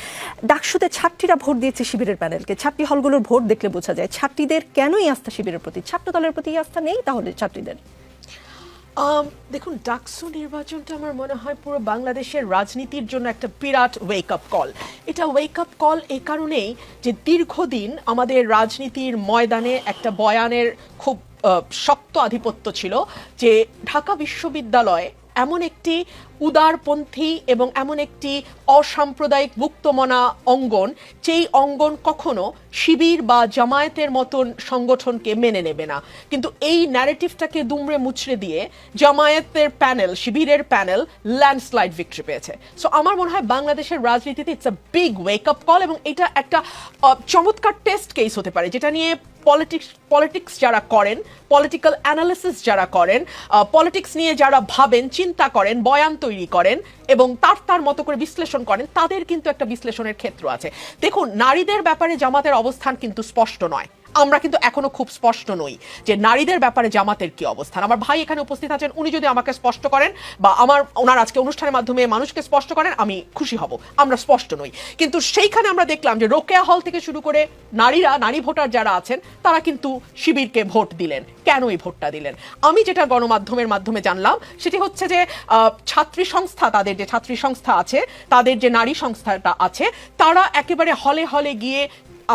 ডাকসুতে ছাত্রীরা ভোট দিয়েছে শিবিরের প্যানেলকে, ছাত্রী হলগুলোর ভোট দেখলে বোঝা যায় ছাত্রীদের কেনই আস্থা শিবিরের প্রতি, ছাত্র দলের প্রতি আস্থা নেই তাহলে ছাত্রীদের? দেখুন, ডাকসু নির্বাচনটা আমার মনে হয় পুরো বাংলাদেশের রাজনীতির জন্য একটা বিরাট ওয়েক আপ কল। এটা ওয়েক আপ কল এই কারণেই যে দীর্ঘদিন আমাদের রাজনীতির ময়দানে একটা বয়ানের খুব শক্ত আধিপত্য ছিল যে ঢাকা বিশ্ববিদ্যালয় এমন একটি উদারপন্থী এবং এমন একটি অসাম্প্রদায়িক মুক্তমনা অঙ্গন, যেই অঙ্গন কখনো শিবির বা জামায়াতের মতন সংগঠনকে মেনে নেবে না। কিন্তু এই ন্যারেটিভটাকে দুমড়ে মুচড়ে দিয়ে জামায়াতের প্যানেল, শিবিরের প্যানেল ল্যান্ডস্লাইড ভিক্টরি পেয়েছে। সো আমার মনে হয় বাংলাদেশের রাজনীতিতে it's a big wake up call, এবং এটা একটা চমৎকার টেস্ট কেস হতে পারে, যেটা নিয়ে পলিটিক্স যারা করেন, পলিটিক্যাল অ্যানালিসিস যারা করেন, পলিটিক্স নিয়ে যারা ভাবেন, চিন্তা করেন, বয়ান তৈরি করেন এবং তার মতো করে বিশ্লেষণ করেন, তাদের কিন্তু একটা বিশ্লেষণের ক্ষেত্র আছে। দেখুন, নারীদের ব্যাপারে জামাতের অবস্থান কিন্তু স্পষ্ট নয়। আমরা কিন্তু এখনো খুব স্পষ্ট নই যে নারীদের ব্যাপারে জামাতের কি অবস্থান। আমার ভাই এখানে উপস্থিত আছেন, উনি যদি আমাকে স্পষ্ট করেন বা ওনার আজকে অনুষ্ঠানের মাধ্যমে মানুষকে স্পষ্ট করেন, আমি খুশি হব। আমরা স্পষ্ট নই, কিন্তু সেইখানে আমরা দেখলাম যে রোকেয়া হল থেকে শুরু করে নারী ভোটার যারা আছেন তারা কিন্তু শিবিরকে ভোট দিলেন। কেন এই ভোটটা দিলেন? আমি যেটা গণমাধ্যমের মাধ্যমে জানলাম সেটি হচ্ছে যে ছাত্রী সংস্থা, তাদের যে ছাত্রী সংস্থা আছে, তাদের যে নারী সংস্থাটা আছে, তারা একেবারে হলে হলে গিয়ে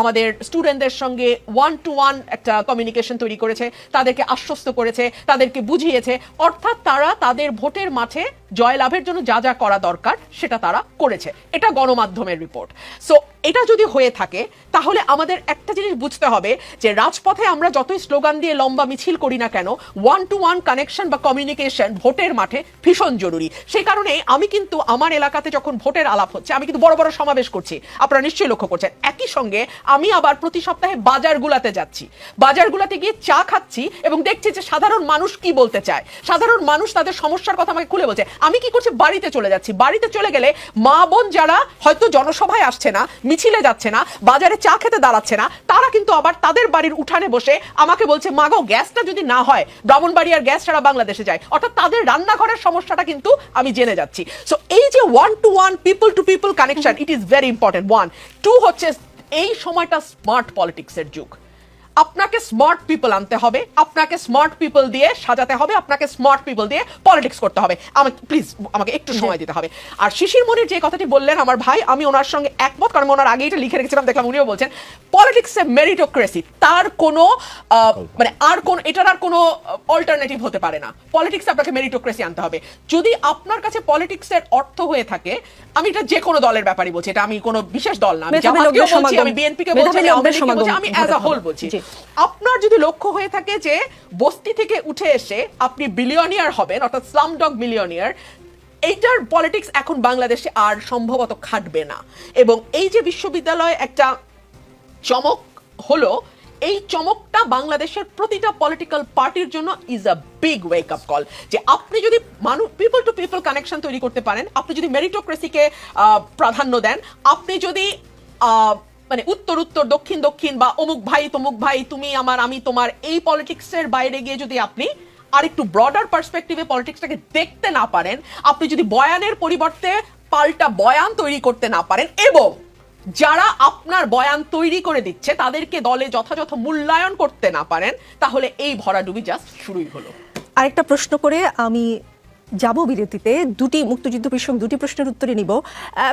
আমাদের স্টুডেন্টদের সঙ্গে 1-to-1 একটা কমিউনিকেশন তৈরি করেছে, তাদেরকে আশ্বস্ত করেছে, তাদেরকে বুঝিয়েছে। অর্থাৎ তারা তাদের ভোটের মাঠে জয়লাভের জন্য যা যা করা দরকার সেটা তারা করেছে। এটা গণমাধ্যমের রিপোর্ট। সো এটা যদি হয়ে থাকে তাহলে আমাদের একটা জিনিস বুঝতে হবে যে রাজপথে আমরা যতই স্লোগান দিয়ে লম্বা মিছিল করি না কেন, 1-to-1 কানেকশন বা কমিউনিকেশন ভোটের মাঠে ভীষণ জরুরি। সেই কারণে আমি কিন্তু আমার এলাকাতে যখন ভোটের আলাপ হচ্ছে, আমি কিন্তু বড় বড় সমাবেশ করছি, আপনারা নিশ্চয়ই লক্ষ্য করছেন। একই সঙ্গে আমি আবার প্রতি সপ্তাহে বাজারগুলাতে যাচ্ছি, বাজারগুলাতে গিয়ে চা খাচ্ছি এবং দেখছি যে সাধারণ মানুষ কি বলতে চায়, সাধারণ মানুষ তাদের সমস্যার কথা আমাকে খুলে বলছে। আমি কি করছি, বাড়িতে চলে যাচ্ছি। বাড়িতে চলে গেলে মা বোন যারা হয়তো জনসভায় আসছে না, মিছিলে যাচ্ছে না, বাজারে চা খেতে দাঁড়াচ্ছে না, তারা কিন্তু আবার তাদের বাড়ির উঠানে বসে আমাকে বলছে, মাগো গ্যাসটা যদি না হয়, ব্রাহ্মণবাড়িয়ার গ্যাস ছাড়া বাংলাদেশে যায়। অর্থাৎ তাদের রান্নাঘরের সমস্যাটা কিন্তু আমি জেনে যাচ্ছি। সো এই যে 1-to-1 people to people connection, it is very important. 1, 2 হচ্ছে এই সময়টা স্মার্ট পলিটিক্সের যুগ। আপনাকে স্মার্ট পিপল আনতে হবে, আপনাকে স্মার্ট পিপল দিয়ে সাজাতে হবে, আপনাকে স্মার্ট পিপল দিয়ে পলিটিক্স করতে হবে। আমাকে একটু সময় দিতে হবে। আর শিশির মনির যে কথাটি বললেন আমার ভাই, আমি ওনার সঙ্গে একমত, কারণ ওনার আগে এটা লিখে রেখেছিলাম, দেখলাম উনিও বলছেন পলিটিক্সে মেরিটোক্রেসি, তার কোনো মানে এটার আর কোনো অল্টারনেটিভ হতে পারে না। পলিটিক্সে আপনাকে মেরিটোক্রেসি আনতে হবে। যদি আপনার কাছে পলিটিক্সের অর্থ হয়ে থাকে, আমি এটা যে কোনো দলের ব্যাপারই বলছি, এটা আমি কোনো বিশেষ দল না, আমি জামাতকেও বলছি, আমি বিএনপিকে বলছি, আমি আওয়ামী লীগকে বলছি, আমি অ্যাজ আ হোল বলছি। আপনার যদি লক্ষ্য হয়ে থাকে যে বস্তি থেকে উঠে এসে আপনি বিলিয়নিয়ার হবেন, অর্থাৎ স্লামডগ মিলিয়নিয়ার, এইটার পলিটিক্স এখন বাংলাদেশে আর সম্ভবত খাটবে না। এবং এই যে বিশ্ববিদ্যালয়ে একটা চমক হলো, এই চমকটা বাংলাদেশের প্রতিটা পলিটিক্যাল পার্টির জন্য is a big wake up call. যে আপনি যদি পিপল টু পিপল কানেকশন তৈরি করতে পারেন, আপনি যদি মেরিটোক্রেসিকে প্রাধান্য দেন, আপনি যদি মানে উত্তর দক্ষিণ বা অমুক ভাই তমুক ভাই, তুমি আমার আমি তোমার, এই পলিটিক্সের বাইরে গিয়ে যদি আপনি আর একটু ব্রডার পার্সপেক্টিভে পলিটিক্সটাকে দেখতে না পারেন, আপনি যদি বয়ানের পরিবর্তে পাল্টা বয়ান তৈরি করতে না পারেন, এবং যারা আপনার বয়ান তৈরি করে দিচ্ছে তাদেরকে দলে যথাযথ মূল্যায়ন করতে না পারেন, তাহলে এই ভরাডুবি জাস্ট শুরুই হলো। আরেকটা প্রশ্ন করে আমি যাব বিরতিতে। দুটি মুক্তিযুদ্ধ বিষয়ক দুটি প্রশ্নের উত্তরে নিব।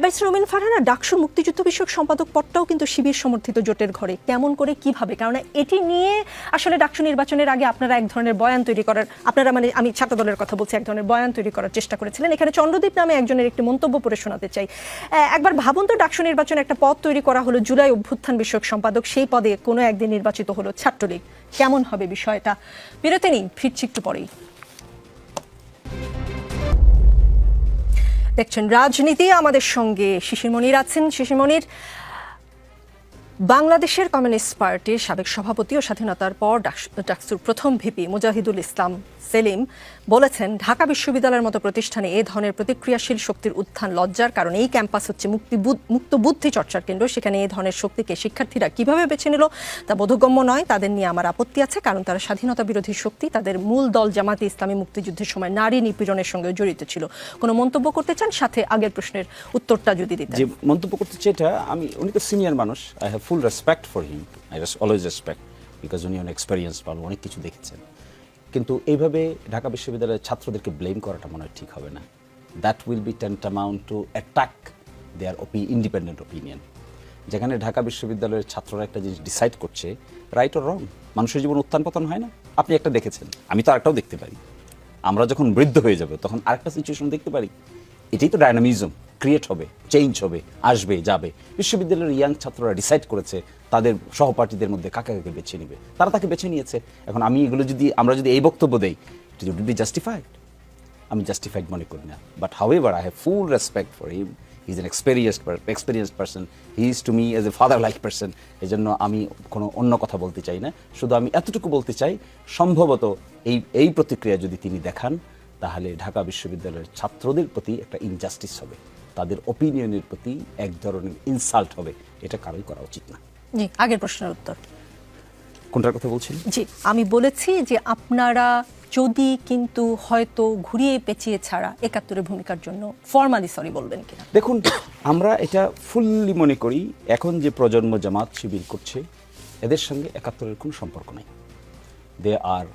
ব্যারিস্টার রুমিন ফারহানা, ডাকসুর মুক্তিযুদ্ধ বিষয়ক সম্পাদক পদটাও কিন্তু শিবির সমর্থিত জোটের ঘরে, কেমন করে কিভাবে? কারণ এটি নিয়ে আসলে ডাকসু নির্বাচনের আগে আপনারা এক ধরনের বয়ান তৈরি করার, আপনারা মানে আমি ছাত্র দলের কথা বলছি, এক ধরনের বয়ান তৈরি করার চেষ্টা করেছিলেন। এখানে চন্দ্রদীপ নামে একজনের একটি মন্তব্য পড়ে শোনাতে চাই। একবার ভাবুন তো, ডাকসু নির্বাচনে একটা পদ তৈরি করা হলো, জুলাই অভ্যুত্থান বিষয়ক সম্পাদক, সেই পদে কোনো একদিন নির্বাচিত হলো ছাত্রলীগ, কেমন হবে বিষয়টা? বিরতি নিন, ফিরছি একটু পরেই। দেখছেন রাজনীতি, আমাদের সঙ্গে শিশির মনির আছেন। শিশির মনির, বাংলাদেশের কমিউনিস্ট পার্টির সাবেক সভাপতি ও স্বাধীনতার পর ডাকসুর প্রথম ভিপি মুজাহিদুল ইসলাম সেলিম বলেছেন, ঢাকা বিশ্ববিদ্যালয়ের মতো প্রতিষ্ঠানে এ ধরনের প্রতিক্রিয়াশীল শক্তির উত্থান লজ্জার, কারণ এই ক্যাম্পাস হচ্ছে মুক্ত বুদ্ধি চর্চার কেন্দ্র। সেখানে এই ধরনের শক্তিকে শিক্ষার্থীরা কিভাবে বেছে নিল তা বোধগম্য নয়। তাদের নিয়ে আমার আপত্তি আছে, কারণ তারা স্বাধীনতা বিরোধী শক্তি। তাদের মূল দল জামাতে ইসলামী মুক্তিযুদ্ধের সময় নারী নিপীড়নের সঙ্গে জড়িত ছিল। কোনো মন্তব্য করতে চান? সাথে আগের প্রশ্নের উত্তরটা যদি দিতেন। যে মন্তব্য করতে চাই, এটা আমি, উনি তো সিনিয়র মানুষ, I have full respect for him, I always respect, because উনি অনেক এক্সপেরিয়েন্স পাবেন, অনেক কিছু দেখেছেন। কিন্তু এইভাবে ঢাকা বিশ্ববিদ্যালয়ের ছাত্রদেরকে ব্লেম করাটা মনে হয় ঠিক হবে না। That will be tantamount to attack their independent opinion. যেখানে ঢাকা বিশ্ববিদ্যালয়ের ছাত্ররা একটা জিনিস ডিসাইড করছে, রাইট অর রং, মানুষের জীবন উত্থান পতন হয় না? আপনি একটা দেখেছেন, আমি তো আরেকটাও দেখতে পারি। আমরা যখন বৃদ্ধ হয়ে যাব তখন আরেকটা সিচুয়েশন দেখতে পারি। এটাই তো ডায়নামিজম, ক্রিয়েট হবে, চেঞ্জ হবে, আসবে যাবে। বিশ্ববিদ্যালয়ের ইয়াং ছাত্ররা ডিসাইড করেছে তাদের সহপাঠীদের মধ্যে কাকে কাকে বেছে নেবে, তারা তাকে বেছে নিয়েছে। এখন আমি এগুলো যদি, আমরা যদি এই বক্তব্য দেই, ইট উড বি জাস্টিফাইড? আমি জাস্টিফাইড মনে করি না। But however I have full respect for him, he is an experienced person, he is to me as a father like person. এই জন্য আমি কোনো অন্য কথা বলতে চাই না, শুধু আমি এতটুকু বলতে চাই, সম্ভবত এই প্রতিক্রিয়া যদি তিনি দেখান, তাহলে ঢাকা বিশ্ববিদ্যালয়ের ছাত্রদের প্রতি একটা ইনজাস্টিস হবে, তাদের ওপিনিয়নের প্রতি এক ধরনের ইনসাল্ট হবে। এটা কারোই করা উচিত না। জি, আগের প্রশ্নের উত্তর কোনটার কথা বলছেন? জি, আমি বলেছি যে আপনারা যদি কিন্তু হয়তো ঘুরিয়ে পেঁচিয়ে ছাড়া ৭১-এর ভূমিকার জন্য ফর্মালি সরি বলবেন কিনা। দেখুন, আমরা এটা ফুললি মনে করি, এখন যে প্রজন্ম জামাত শিবির করছে, এদের সঙ্গে ৭১-এর কোনো সম্পর্ক নেই। দে আর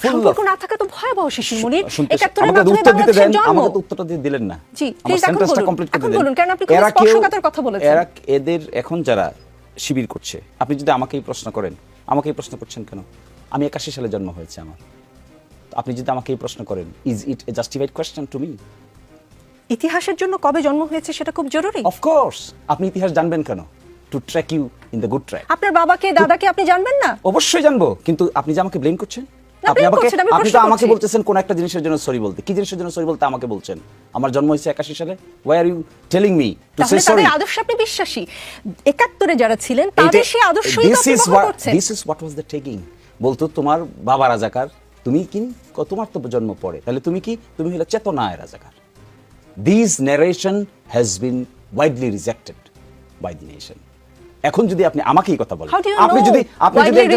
সম্পর্ক না থাকা তো ভয়াবহ শিশির মনির। ৭১-এর আমাকে মাধ্যমে উত্তর দিতে দেন, বাংলাদেশের জন্ম। আমাকে তো উত্তরটা দিয়ে দিলেন না। জি, আমার প্লিজ এখন সেন্টেন্সটা বলুন, কমপ্লিট করতে এখন দেন। বলুন, কারণ আপনি খুব স্পর্শকাতর কথা বলেছেন। এদের এখন যারা শিবির করছে, আপনি যদি আমাকেই প্রশ্ন করেন, আমাকেই প্রশ্ন করছেন কেন? আমি ৮১ সালে জন্ম হয়েছে আমার। আপনি যদি আমাকে এই প্রশ্ন করেন, is it A justified question to me? ইতিহাসের জন্য কবে জন্ম হয়েছে সেটা খুব জরুরি। অফকোর্স, আপনি ইতিহাস জানবেন কেন? To track you in the good track. আপনার বাবাকে দাদাকে আপনি জানবেন না? অবশ্যই জানবো, কিন্তু আপনি যে আমাকে ব্লেম করছেন, আপনি তো আমাকে বলতেছেন কোন একটা জিনিসের জন্য সরি বলতে। কি জিনিসের জন্য সরি বলতে আমাকে বলছেন? আমার জন্ম হয়েছে ৮১ সালে, why are you telling me to say sorry? তাদের আদর্শ আপনি বিশ্বাসী, ৭১-এ যারা ছিলেন তাদের সেই আদর্শই তো আপনি বহন করছেন। This is what was the taking. বলতো তোমার বাবা রাজাকার, তুমি কি, তোমার তো জন্ম পড়ে, তাহলে তুমি কি, তুমি হলো চেতনায় রাজাকার। This narration has been widely rejected by the nation. এখন যদি আপনি আমাকে এই কথা বলেন, আপনি যদি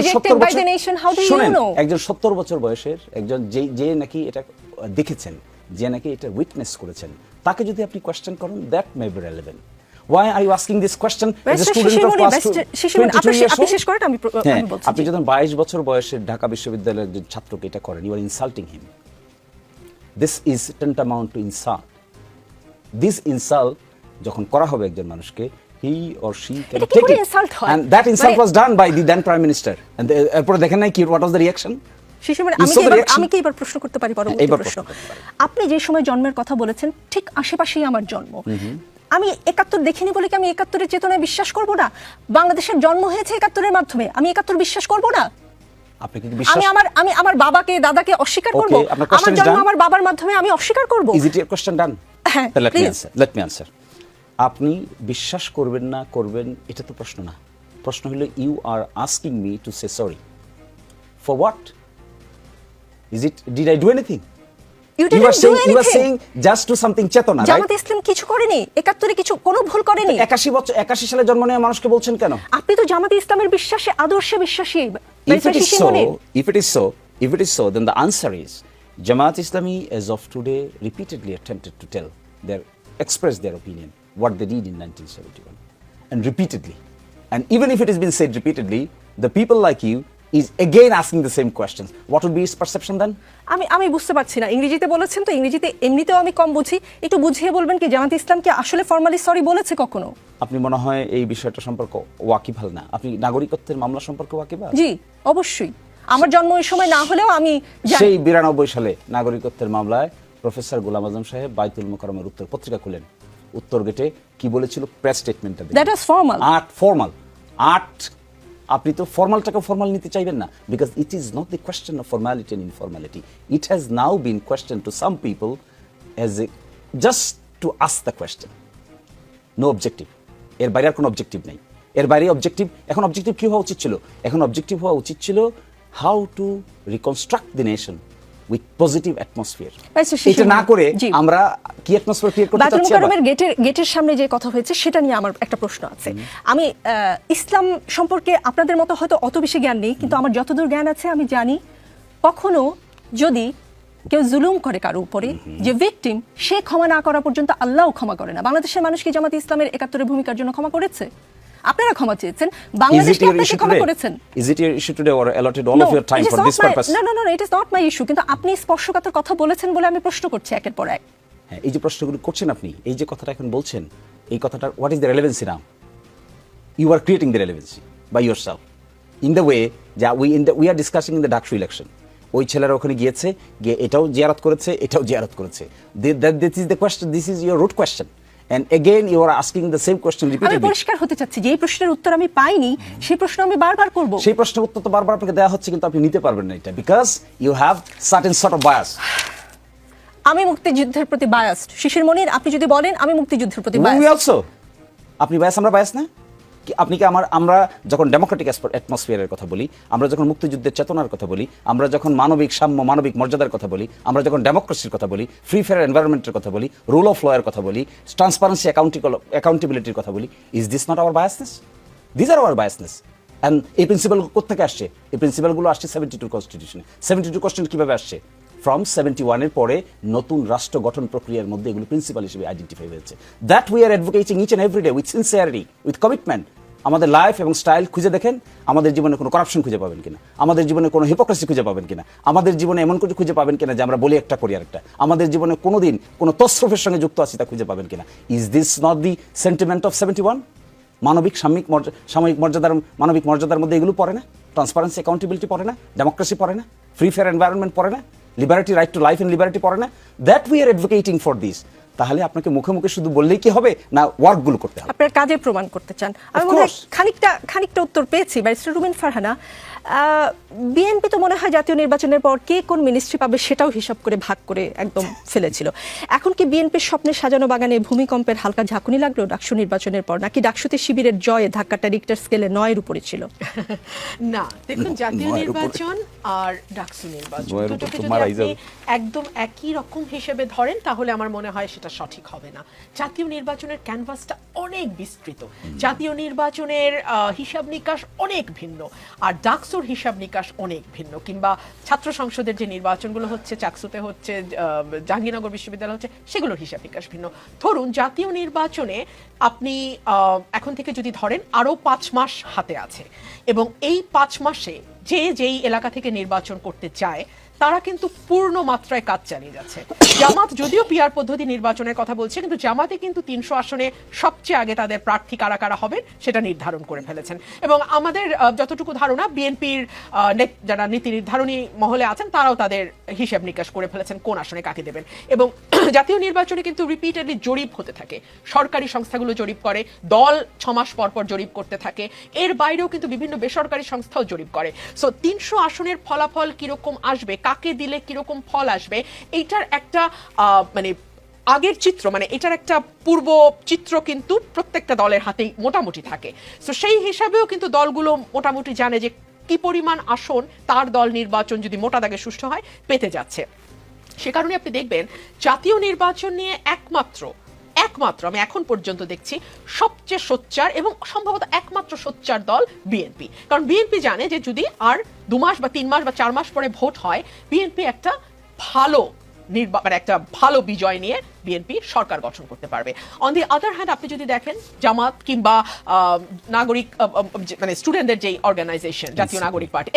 একজন ৭০ বছর, শুনেন, একজন ৭০ বছর বয়সের একজন যে নাকি এটা দেখেছেন, যে নাকি এটা উইটনেস করেছেন, তাকে যদি আপনি কোয়েশ্চেন করেন, that may be relevant. Why are you asking this question as a student of class 22 years old? আপনি যখন 22 বছর বয়সের ঢাকা বিশ্ববিদ্যালয়ের একজন ছাত্রকে এটা করেন, you are insulting him. This is tantamount to insult. This insult যখন করা হবে একজন মানুষকে, he or she can take it. And that insult was done by the then Prime Minister. And এরপরে দেখেন নাই কি, what was the reaction? আমি কি এবার প্রশ্ন করতে পারি? পরবর্তী প্রশ্ন, আপনি যে সময় জন্মের কথা বলেছেন, ঠিক আশেপাশেই আমার জন্ম। আমি ৭১ দেখিনি বলে কি আমি ৭১-এর চেতনায় বিশ্বাস করব না? বাংলাদেশের জন্ম হয়েছে ৭১-এর মাধ্যমে, আমি ৭১ বিশ্বাস করব না? আপনি কি বিশ্বাস, আমি আমার বাবাকে দাদাকে অস্বীকার করব? আমার জন্ম আমার বাবার মাধ্যমে আমি অস্বীকার করব? Is it your question done? Let me answer. আপনি বিশ্বাস করবেন না করবেন এটা তো প্রশ্ন না। প্রশ্ন হলো, you are asking me to say sorry for what? Is it, did I do anything? You are saying just do something চেতনা, right? জামাত ইসলাম কিছু করেনি, ৭১-এ কিছু কোনো ভুল করেনি। ৮১ সালে জন্ম নেওয়া মানুষকে বলছেন কেন? আপনি তো জামাত ইসলামের বিশ্বাসে, আদর্শে বিশ্বাসী। If it is so, then the answer is Jamaat Islami as of today repeatedly attempted to tell express their opinion what they did in 1971, and repeatedly, and even if it has been said repeatedly, the people like you is again asking the same questions. What would be his perception then? আমি বুঝতে পারছি না, ইংরেজিতে বলেছেন তো, ইংরেজিতে এমনিতেও আমি কম বুঝি, একটু বুঝিয়ে বলবেন কি জামাত ইসলাম কি আসলে ফর্মালি সরি বলেছে কখনো? আপনি মনে হয় এই বিষয়টা সম্পর্কে ওয়াকিবহাল না। আপনি নাগরিকত্বের মামলা সম্পর্কে ওয়াকিবহাল? জি অবশ্যই, আমার জন্ম ওই সময় না হলেও আমি জানি। সেই 92 সালে নাগরিকত্বের মামলায় প্রফেসর গোলাম আজম সাহেব বাইতুল মোকাররমের উত্তর পত্রিকা খুলেন, উত্তর গেটে কি বলেছিল প্রেস স্টেটমেন্টটা দ্যাট ওয়াজ ফর্মাল। ফর্মাল আপনি তো ফর্মালটাকে ফর্মাল নিতে চাইবেন না, because it is not the question of formality and informality. It has now been question to some people as a just to ask the question, no objective. এর বাইরে আর কোনো objective নেই। এর বাইরে অবজেক্টিভ, এখন অবজেক্টিভ কি হওয়া উচিত ছিল? এখন অবজেক্টিভ হওয়া উচিত ছিল how to reconstruct the nation with positive atmosphere. এটা না করে আমরা কি অ্যাটমসফিয়ার ক্রিয়েট করতে বাইতুল চাচ্ছি? মোকাররমের গেটের সামনে যে কথা হয়েছে সেটা নিয়ে আমার একটা প্রশ্ন আছে। আমি ইসলাম সম্পর্কে আপনাদের মতো হয়তো অত বেশি জ্ঞান নেই, কিন্তু আমার যতদূর জ্ঞান আছে আমি জানি কখনো যদি কেউ জুলুম করে কারো উপরে, যে ভিকটিম, সে ক্ষমা না করা পর্যন্ত আল্লাহও ক্ষমা করে না। বাংলাদেশের মানুষ কি জামাত ইসলামের ৭১ ভূমিকার জন্য ক্ষমা করেছে? আপনারা ক্ষমা চেয়েছেন, বাংলাদেশ কি আপনাকে ক্ষমা করেছেন? Is it your issue today or allotted all of your time for this purpose? No, it is not my issue, কিন্তু আপনি স্পর্শকাতর কথা বলেছেন বলে আমি প্রশ্ন করছি একের পর এক। হ্যাঁ, এই যে প্রশ্নগুলো করছেন আপনি, এই যে কথাটা এখন বলছেন, এই কথাটার what is the relevancy now? You are creating the relevancy by yourself in the way যা we are discussing in the DUCSU election. ওই ছেলেরা ওখানে গিয়েছে, গিয়ে এটাও জিয়ারত করেছে, এটাও জিয়ারত করেছে। This is the question, this is your root question, and again you are asking the same question repeatedly. আমি পরিষ্কার হতে চাচ্ছি, যে এই প্রশ্নের উত্তর আমি পাইনি সেই প্রশ্ন আমি বারবার করব। সেই প্রশ্নের উত্তর তো বারবার আপনাকে দেওয়া হচ্ছে, কিন্তু আপনি নিতে পারবেন না এটা, because you have certain sort of bias. আমি মুক্তিযুদ্ধের প্রতি বায়াসড। শিশির মনির, আপনি যদি বলেন আমি মুক্তিযুদ্ধের প্রতি উই বায়াসড। অলসো। আপনি বায়াস, আমরা বায়াস না? আপনি কি আমরা যখন ডেমোক্রেটিক অ্যাটমসফিয়ারের কথা বলি, আমরা যখন মুক্তিযুদ্ধের চেতনার কথা বলি, আমরা যখন মানবিক সাম্য, মানবিক মর্যাদার কথা বলি, আমরা যখন ডেমোক্রেসির কথা বলি, ফ্রি ফেয়ার এনভায়রনমেন্টের কথা বলি, রুল অফ ল এর কথা বলি, ট্রান্সপারেন্সি অ্যাকাউন্টেবিলিটির কথা বলি, is this not our biasness? This are our biasness. And এই প্রিন্সিপাল কোথেকে আসছে? এই প্রিন্সিপালগুলো আসছে 72 কনস্টিটিউশনে। 72 কনস্টিটিউশন কিভাবে আসছে? ফ্রম 71 এর পরে নতুন রাষ্ট্র গঠন প্রক্রিয়ার মধ্যে এগুলো প্রিন্সিপাল হিসেবে আইডেন্টিফাই হয়েছে। That we are advocating each and every day with sincerity, with commitment. আমাদের লাইফ এবং স্টাইল খুঁজে দেখেন, আমাদের জীবনে কোনো করাপশন খুঁজে পাবেন কিনা, আমাদের জীবনে কোনো হিপোক্রেসি খুঁজে পাবেন কিনা, আমাদের জীবনে এমন কিছু খুঁজে পাবেন কিনা যে আমরা বলি একটা করি আরেকটা, আমাদের জীবনে কোনোদিন কোনো তসরফের সঙ্গে যুক্ত আছি তা খুঁজে পাবেন কিনা। Is this not the sentiment of 71? মানবিক সাময়িক মর্যাদার, মানবিক মর্যাদার মধ্যে এগুলো পড়ে না? ট্রান্সপারেন্সি অ্যাকাউন্টেবিলিটি পড়ে না? ডেমোক্রেসি পড়ে না? ফ্রি ফেয়ার এনভায়রনমেন্ট পড়ে না? Liberty, right to life and liberty পড়ে না? That we are advocating for this. তাহলে আপনাকে মুখে মুখে শুধু বললেই কি হবে, না ওয়ার্কগুলো করতে হবে? আপনার কাজে প্রমাণ করতে চান। আমি মনে হয় খানিকটা উত্তর পেয়েছি। ব্যারিস্টার রুমিন ফারহানা, বিএনপি তো মনে হয় জাতীয় নির্বাচনের পর কে কোন মিনিস্ট্রি পাবে সেটাও হিসাব করে ভাগ করে একদম ফেলেছিল। এখন কি বিএনপির স্বপ্নে সাজানো বাগানে ভূমিকম্পের হালকা ঝাঁকুনি লাগলো ডাকসু নির্বাচনের পর, নাকি ডাকসুতে শিবিরের জয়ে ধাক্কাটা রিক্টার স্কেলে 9-এর উপরে ছিল? না, দেখুন, জাতীয় নির্বাচন আর ডাকসু নির্বাচন দুটোকে যদি আপনি একদম একই রকম হিসেবে ধরেন তাহলে আমার মনে হয় সেটা সঠিক হবে না। জাতীয় নির্বাচনের ক্যানভাসটা অনেক বিস্তৃত, জাতীয় নির্বাচনের হিসাব নিকাশ অনেক ভিন্ন, আর ডাকসুর হিসাব নিকাশ অনেক ভিন্ন। কিংবা ছাত্র সংসদের যে নির্বাচনগুলো হচ্ছে, চাকসুতে হচ্ছে, জাহাঙ্গীরনগর বিশ্ববিদ্যালয় হচ্ছে, সেগুলোর হিসাব নিকাশ ভিন্ন। ধরুন জাতীয় নির্বাচনে আপনি এখন থেকে যদি ধরেন আরো 5 মাস হাতে আছে, এবং এই 5 মাসে যেই এলাকা থেকে নির্বাচন করতে চায় তারা কিন্তু পূর্ণ মাত্রায় কাজ চালিয়ে যাচ্ছে। জামাত যদিও পিআর পদ্ধতি নির্বাচনের কথা বলছে, কিন্তু জামাতে কিন্তু 300 আসনে সবচেয়ে আগে তাদের প্রার্থী কারা কারা হবেন সেটা নির্ধারণ করে ফেলেছেন। এবং আমাদের যতটুকু ধারণা, বিএনপির যারা নীতি নির্ধারণী মহলে আছেন তারাও তাদের হিসাব নিকাশ করে ফেলেছেন কোন আসনে কাকে দেবেন। এবং জাতীয় নির্বাচনে কিন্তু রিপিটেডলি জরিপ হতে থাকে, সরকারি সংস্থাগুলো জরিপ করে, দল 6 মাস পর পর জরিপ করতে থাকে, এর বাইরেও কিন্তু বিভিন্ন বেসরকারি সংস্থাও জরিপ করে। সো 300 আসনের ফলাফল কিরকম আসবে, কাকে দিলে কিরকম ফল আসবে, এইটার একটা মানে আগের চিত্র, মানে এটার একটা পূর্ব চিত্র কিন্তু প্রত্যেকটা দলের হাতেই মোটামুটি থাকে। সো সেই হিসাবেও কিন্তু দলগুলো মোটামুটি জানে যে কি পরিমাণ আসন তার দল নির্বাচন যদি মোটা দাগে সুষ্ঠু হয় পেতে যাচ্ছে। সে কারণে আপনি দেখবেন জাতীয় নির্বাচন নিয়ে একমাত্র আমি এখন পর্যন্ত দেখছি সবচেয়ে সোচ্চার এবং সম্ভবত একমাত্র সোচ্চার দল বিএনপি। কারণ বিএনপি জানে যে যদি আর 2 মাস বা 3 মাস বা 4 মাস পরে ভোট হয়, বিএনপি একটা ভালো মানে একটা ভালো বিজয় নিয়ে বিএনপি সরকার গঠন করতে পারবে। অন দি আদার হ্যান্ড আপনি যদি দেখেন জামাত কিংবা নাগরিক মানে স্টুডেন্টদের যেই অর্গানাইজেশন জাতীয় নাগরিক পার্টি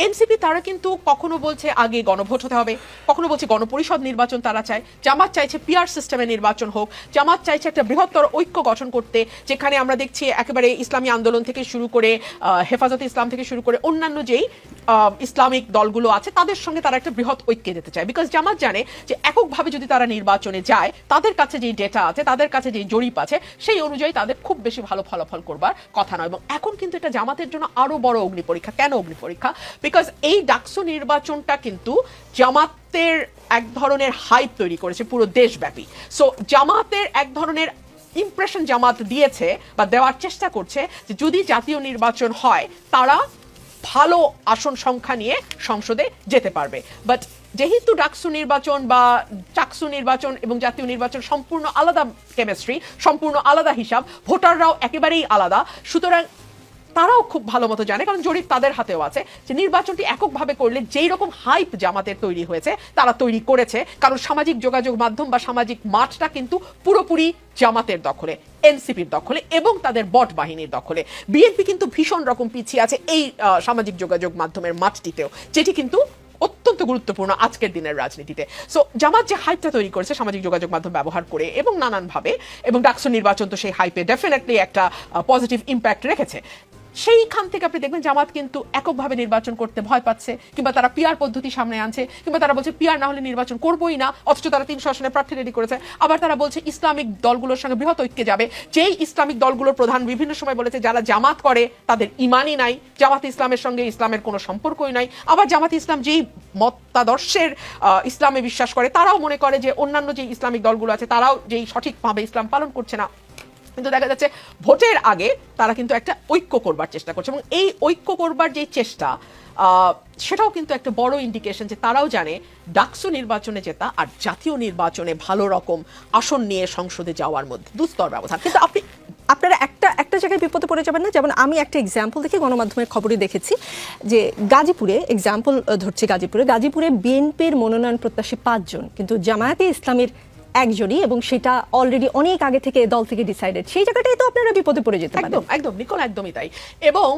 এনসিপি তারা কিন্তু কখনো বলছে আগে গণভোট হতে হবে, কখনো বলছে গণপরিষদ নির্বাচন তারা চায়, জামাত চাইছে পিআর সিস্টেমে নির্বাচন হোক, জামাত চাইছে একটা বৃহত্তর ঐক্য গঠন করতে, যেখানে আমরা দেখছি একেবারে ইসলামী আন্দোলন থেকে শুরু করে হেফাজতে ইসলাম থেকে শুরু করে অন্যান্য যেই ইসলামিক দলগুলো আছে তাদের সঙ্গে তারা একটা বৃহৎ ঐক্যে যেতে চায়। বিকজ জামাত জানে যে এককভাবে যদি তারা নির্বাচনে যায় তাদের কাছে যে ডেটা আছে, তাদের কাছে যে জরিপ আছে, সেই অনুযায়ী তাদের খুব বেশি ভালো ফলাফল করবার কথা নয়। এবং এখন কিন্তু এটা জামাতের জন্য আরো বড় অগ্নি পরীক্ষা। কেন অগ্নি পরীক্ষা? বিকজ এই ডাকসু নির্বাচনটা কিন্তু জামাতের এক ধরনের হাইপ তৈরি করেছে পুরো দেশব্যাপী। সো জামাতের এক ধরনের ইমপ্রেশন জামাত দিয়েছে বা দেওয়ার চেষ্টা করছে যে যদি জাতীয় নির্বাচন হয় তারা ভালো আসন সংখ্যা নিয়ে সংসদে যেতে পারবে। বাট যেহেতু ডাকসু নির্বাচন বা চাকসু নির্বাচন এবং জাতীয় নির্বাচন সম্পূর্ণ আলাদা কেমিস্ট্রি, সম্পূর্ণ আলাদা হিসাব, ভোটাররাও একেবারেই আলাদা, সুতরাং তারাও খুব ভালো মতো জানে, কারণ জরিপ তাদের হাতেও আছে, যে নির্বাচনটি এককভাবে করলে যেই রকম হাইপ জামাতের তৈরি হয়েছে তারা তৈরি করেছে, কারণ সামাজিক যোগাযোগ মাধ্যম বা সামাজিক মাঠটা কিন্তু পুরোপুরি জামাতের দখলে, এনসিপির দখলে এবং তাদের বট বাহিনীর দখলে। বিএনপি কিন্তু ভীষণ রকম পিছিয়ে আছে এই সামাজিক যোগাযোগ মাধ্যমের মাঠটিতেও, যেটি কিন্তু অত্যন্ত গুরুত্বপূর্ণ আজকের দিনের রাজনীতিতে। সো জামাত যে হাইপটা তৈরি করেছে সামাজিক যোগাযোগ মাধ্যম ব্যবহার করে এবং নানানভাবে, এবং ডাকসু নির্বাচন তো সেই হাইপে ডেফিনেটলি একটা পজিটিভ ইম্প্যাক্ট রেখেছে, সেইখান থেকে আপনি দেখবেন জামাত কিন্তু এককভাবে নির্বাচন করতে ভয় পাচ্ছে, কিংবা তারা পিআর পদ্ধতি সামনে আনছে, কিংবা তারা বলছে পিআর না হলে নির্বাচন করবোই না, অথচ তারা 300 আসনের প্রার্থী রেডি করেছে। আবার তারা বলছে ইসলামিক দলগুলোর সঙ্গে বৃহৎ ঐক্যে যাবে, যেই ইসলামিক দলগুলোর প্রধান বিভিন্ন সময় বলেছে যারা জামাত করে তাদের ইমানই নাই, জামাত ইসলামের সঙ্গে ইসলামের কোনো সম্পর্কই নাই। আবার জামাত ইসলাম যেই মতাদর্শের ইসলামে বিশ্বাস করে তারাও মনে করে যে অন্যান্য যে ইসলামিক দলগুলো আছে তারাও যেই সঠিকভাবে ইসলাম পালন করছে না। কিন্তু দেখা যাচ্ছে ভোটের আগে তারা কিন্তু একটা ঐক্য করবার চেষ্টা করছে, এবং এই ঐক্য করবার যে চেষ্টা সেটাও কিন্তু একটা বড় ইন্ডিকেশন যে তারাও জানে ডাকসু নির্বাচনে জেতা আর জাতীয় নির্বাচনে ভালো রকম আসন নিয়ে সংসদে যাওয়ার মধ্যে দুস্তর ব্যবধান। কিন্তু আপনারা একটা জায়গায় বিপদে পড়ে যাবেন না? যেমন আমি একটা এক্সাম্পল দেখি, গণমাধ্যমের খবরে দেখেছি যে গাজীপুরে, এক্সাম্পল ধরছি গাজীপুরে বিএনপির মনোনয়ন প্রত্যাশী 5 জন, কিন্তু জামায়াতে ইসলামের একজনই, এবং সেটা অলরেডি অনেক আগে থেকে দল থেকে ডিসাইডেড। সেই জায়গাটাই তো আপনারা বিপদে পড়ে যেতে পারেন। একদম নিকল, একদমই তাই। এবং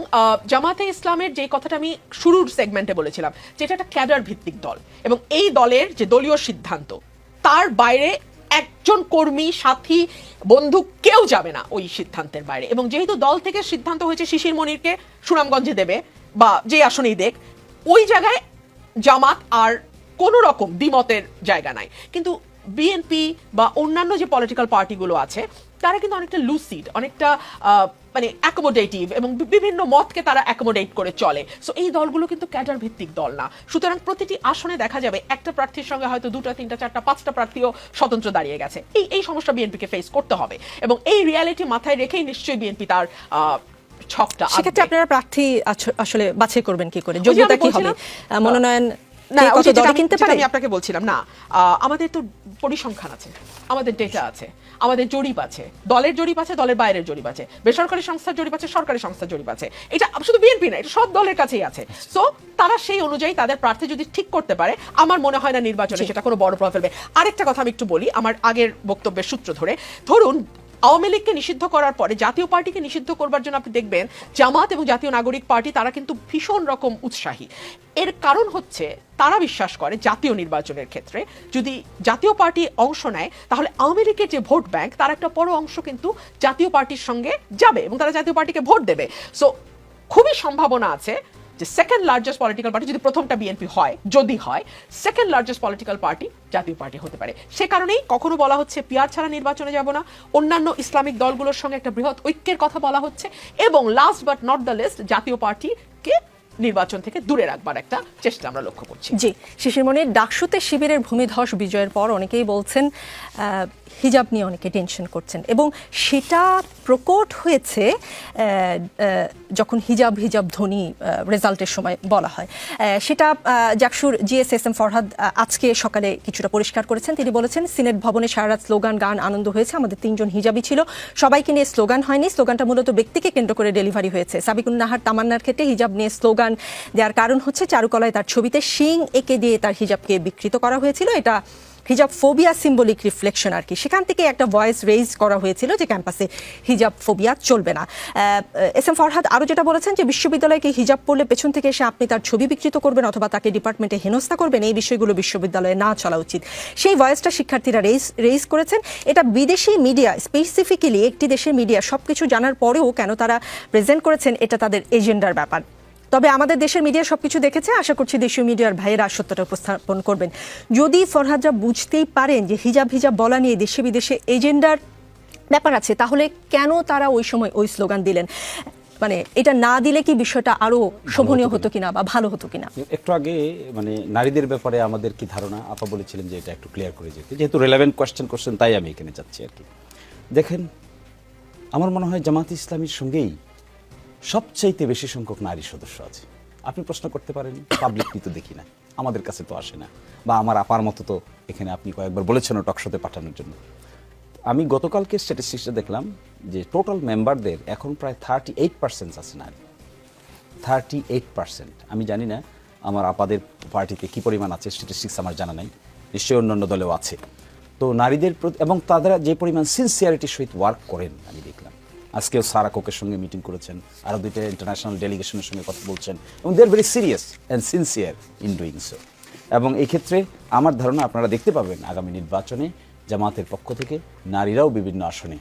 জামাতে ইসলামের যে কথাটা আমি শুরুর সেগমেন্টে বলেছিলাম, যেটা একটা ক্যাডার ভিত্তিক দল, এবং এই দলের যে দলীয় সিদ্ধান্ত তার বাইরে একজন কর্মী, সাথী, বন্ধু কেউ যাবে না ওই সিদ্ধান্তের বাইরে। এবং যেহেতু দল থেকে সিদ্ধান্ত হয়েছে শিশির মনিরকে সুনামগঞ্জে দেবে বা যে আসনেই দেখ, ওই জায়গায় জামাত আর কোনো রকম দ্বিমতের জায়গা নাই। কিন্তু বিএনপি বা অন্যান্য যে পলিটিক্যাল পার্টিগুলো আছে তারা কিন্তু অনেকটা লুসিড, অনেকটা মানে অ্যাকোমোডেটিভ, এবং বিভিন্ন মতকে তারা অ্যাকোমোডেট করে চলে। সো এই দলগুলো কিন্তু ক্যাডার ভিত্তিক দল না, সুতরাং প্রতিটি আসনে দেখা যাবে একটা প্রার্থীর সঙ্গে হয়তো 2টা 3টা 4টা 5টা প্রার্থীও স্বতন্ত্র দাঁড়িয়ে গেছে। এই সমস্যা বিএনপিকে ফেস করতে হবে, এবং এই রিয়ালিটি মাথায় রেখেই নিশ্চয়ই বিএনপি তার ছকটা। সেক্ষেত্রে আপনারা প্রার্থী আসলে বাছাই করবেন কি করে? যোগ্যতা কি হবে? মনোনয়ন আমি আপনাকে বলছিলাম না, আমাদের তো পরিসংখ্যান আছে, আমাদের ডেটা আছে, আমাদের জরিপ আছে, দলের জরিপ আছে, দলের বাইরের জরিপ আছে, বেসরকারি সংস্থার জরিপ আছে, সরকারি সংস্থার জরিপ আছে। এটা শুধু বিএনপি না, এটা সব দলের কাছেই আছে। সো তারা সেই অনুযায়ী তাদের প্রার্থী যদি ঠিক করতে পারে, আমার মনে হয় না নির্বাচনে সেটা কোনো বড় প্রভাব ফেলবে। আরেকটা কথা আমি একটু বলি আমার আগের বক্তব্যের সূত্র ধরে। ধরুন আওয়ামী লীগকে নিষিদ্ধ করার পরে জাতীয় পার্টিকে নিষিদ্ধ করবার জন্য আপনি দেখবেন জামাত এবং জাতীয় নাগরিক পার্টি তারা কিন্তু ভীষণ রকম উৎসাহী। এর কারণ হচ্ছে তারা বিশ্বাস করে জাতীয় নির্বাচনের ক্ষেত্রে যদি জাতীয় পার্টি অংশ নেয় তাহলে আওয়ামী লীগের যে ভোট ব্যাংক তার একটা বড় অংশ কিন্তু জাতীয় পার্টির সঙ্গে যাবে এবং তারা জাতীয় পার্টিকে ভোট দেবে। সো খুবই সম্ভাবনা আছে যে সেকেন্ড লার্জেস্ট পলিটিক্যাল পার্টি, যদি প্রথমটা বিএনপি হয়, যদি হয়, সেকেন্ড লার্জেস্ট পলিটিক্যাল পার্টি জাতীয় পার্টি হতে পারে। সে কারণেই কখনো বলা হচ্ছে পিআর ছাড়া নির্বাচনে যাব না, অন্যান্য ইসলামিক দলগুলোর সঙ্গে একটা বৃহৎ ঐক্যের কথা বলা হচ্ছে, এবং last but not the least জাতীয় পার্টিকে নির্বাচন থেকে দূরে রাখবার একটা চেষ্টা আমরা লক্ষ্য করছি। জি, শিশির মনির, ডাকসুতে শিবিরের ভূমিধস বিজয়ের পর অনেকেই বলছেন হিজাব নিয়ে অনেকে টেনশন করছেন, এবং সেটা প্রকট হয়েছে যখন হিজাব ধ্বনি রেজাল্টের সময় বলা হয়। সেটা জাকসুর জিএসএসএম ফরহাদ আজকে সকালে কিছুটা পরিষ্কার করেছেন। তিনি বলেছেন সিনেট ভবনে সারা রাত স্লোগান গান আনন্দ হয়েছে, আমাদের 3 জন হিজাবি ছিল, সবাইকে নিয়ে স্লোগান হয়নি, স্লোগানটা মূলত ব্যক্তিকে কেন্দ্র করে ডেলিভারি হয়েছে। সাবিকুন নাহার তামান্নার ক্ষেত্রে হিজাব নিয়ে স্লোগান স্লোগান দেওয়ার কারণ হচ্ছে চারুকলায় তার ছবিতে শিং এঁকে দিয়ে তার হিজাবকে বিকৃত করা হয়েছিল। এটা হিজাব ফোবিয়া সিম্বলিক রিফ্লেকশন আর কি। সেখান থেকে একটা ভয়েস রেইজ করা হয়েছিল যে ক্যাম্পাসে হিজাব ফোবিয়া চলবে না। এস এম ফরহাদ আরও যেটা বলেছেন যে বিশ্ববিদ্যালয়কে হিজাব পড়লে পেছন থেকে এসে আপনি তার ছবি বিকৃত করবেন অথবা তাকে ডিপার্টমেন্টে হেনস্থা করবেন, এই বিষয়গুলো বিশ্ববিদ্যালয়ে না চলা উচিত। সেই ভয়েসটা শিক্ষার্থীরা রেইজ করেছেন। এটা বিদেশি মিডিয়া, স্পেসিফিক্যালি একটি দেশের মিডিয়া সবকিছু জানার পরেও কেন তারা প্রেজেন্ট করেছেন এটা তাদের এজেন্ডার ব্যাপার। তবে আমাদের দেশের মিডিয়া সবকিছু দেখেছে, আশা করছি দেশীয় মিডিয়ার ভাইয়েরা সত্যটা উপস্থাপন করবেন। যদি ফরহাদরা বুঝতেই পারেন যে হিজাব বলা নিয়ে দেশে বিদেশে এজেন্ডার ব্যাপার আছে, তাহলে কেন তারা ওই সময় ওই স্লোগান দিলেন? মানে এটা না দিলে কি বিষয়টা আরো শোভনীয় হতো কিনা বা ভালো হতো কিনা? একটু আগে মানে নারীদের ব্যাপারে আমাদের কি ধারণা, আপা বলেছিলেন যে এটা একটু ক্লিয়ার করে যেতে, যেহেতু রেলেভেন্ট কোয়েশ্চেন করছেন তাই আমি এখানে যাচ্ছি আর কি। দেখেন, আমার মনে হয় জামাত ইসলামীর সঙ্গেই সবচাইতে বেশি সংখ্যক নারী সদস্য আছে। আপনি প্রশ্ন করতে পারেন পাবলিকলি তো দেখি না, আমাদের কাছে তো আসে না, বা আমার আপার মতো তো এখানে আপনি কয়েকবার বলেছেন টকশোতে পাঠানোর জন্য। আমি গতকালকে স্ট্যাটিস্টিক্সটা দেখলাম যে টোটাল মেম্বারদের এখন প্রায় 38% আছে নারী। 38%। আমি জানি না আমার আপাদের পার্টিতে কি পরিমাণ আছে, স্ট্যাটিস্টিক্স আমার জানা নাই, নিশ্চয়ই অন্যান্য দলেও আছে। তো নারীদের প্রতি এবং তারা যে পরিমাণ সিনসিয়ারিটির সহিত ওয়ার্ক করেন আমি দেখলাম। আজকেও সারা কোকের সঙ্গে মিটিং করেছেন, আরও দুইটা ইন্টারন্যাশনাল ডেলিগেশনের সঙ্গে কথা বলছেন, এবং they are very serious and sincere in doing so. এবং এই ক্ষেত্রে আমার ধারণা আপনারা দেখতে পাবেন আগামী নির্বাচনে জামাতের পক্ষ থেকে নারীরাও বিভিন্ন আসনে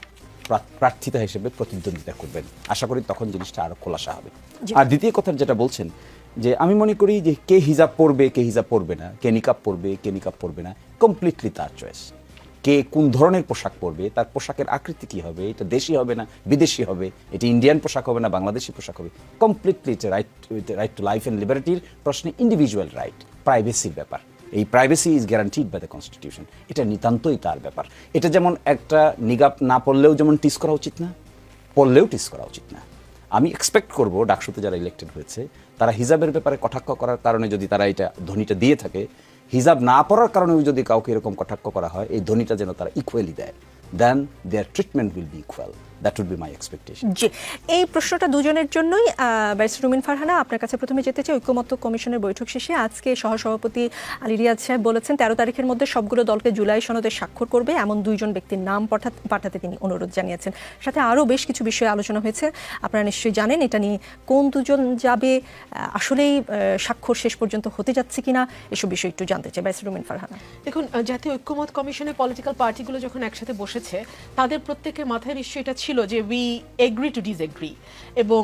প্রার্থিতা হিসেবে প্রতিদ্বন্দ্বিতা করবেন। আশা করি তখন জিনিসটা আরো খোলাসা হবে। আর দ্বিতীয় কথা যেটা বলছেন যে আমি মনে করি যে কে হিজাব পরবে কে হিজাব পরবে না, কে নিকাব পরবে কে নিকাব পরবে না, কমপ্লিটলি তার চয়েস। কে কোন ধরনের পোশাক পরবে, তার পোশাকের আকৃতি কি হবে, এটা দেশি হবে না বিদেশি হবে, এটা ইন্ডিয়ান পোশাক হবে না বাংলাদেশি পোশাক হবে, কমপ্লিটলি এটা রাইট টু লাইফ অ্যান্ড লিবার্টির প্রশ্নে ইন্ডিভিজুয়াল রাইট, প্রাইভেসির ব্যাপার। এই privacy is guaranteed by the constitution. এটা নিতান্তই তার ব্যাপার। এটা যেমন একটা নিগাব না পড়লেও যেমন টিস করা উচিত না, পড়লেও টিস করা উচিত না। আমি এক্সপেক্ট করব ডাকসুতে যারা ইলেক্টেড হয়েছে তারা হিজাবের ব্যাপারে কটাক্ষ করার কারণে যদি তারা এটা ধ্বনিটা দিয়ে থাকে, হিজাব না পড়ার কারণেও যদি কাউকে এরকম কটাক্ষ করা হয়, এই ধ্বনিটা যেন তারা ইকুয়ালি দেয়, then their treatment will be equal. That would be my expectation. জি, এই প্রশ্নটা দুজনের জন্যই। ব্যারিস্টার রুমিন ফারহানা, আপনার কাছে প্রথমে যেতে চাই। ঐক্যমত্য কমিশনের বৈঠক শেষে আজকে সহসভাপতি আলী রিয়াজ সাহেব বলেছেন 13 তারিখের মধ্যে সবগুলো দলকে জুলাই সনদে স্বাক্ষর করবে এমন 2 জন ব্যক্তির নাম পাঠাতে তিনি অনুরোধ জানিয়েছেন। সাথে আরও বেশ কিছু বিষয়ে আলোচনা হয়েছে, আপনারা নিশ্চয়ই জানেন। এটা নিয়ে কোন 2 জন যাবে, আসলেই স্বাক্ষর শেষ পর্যন্ত হতে যাচ্ছে কিনা, এসব বিষয় একটু জানতে চাই। ব্যারিস্টার রুমিন ফারহানা। দেখুন, জাতীয় ঐক্যমত কমিশনে পলিটিক্যাল পার্টিগুলো যখন একসাথে বসেছে তাদের প্রত্যেকের মাথায় নিশ্চয়ই এটা ছিল যে উই এগ্রি টু ডিসএগ্রি, এবং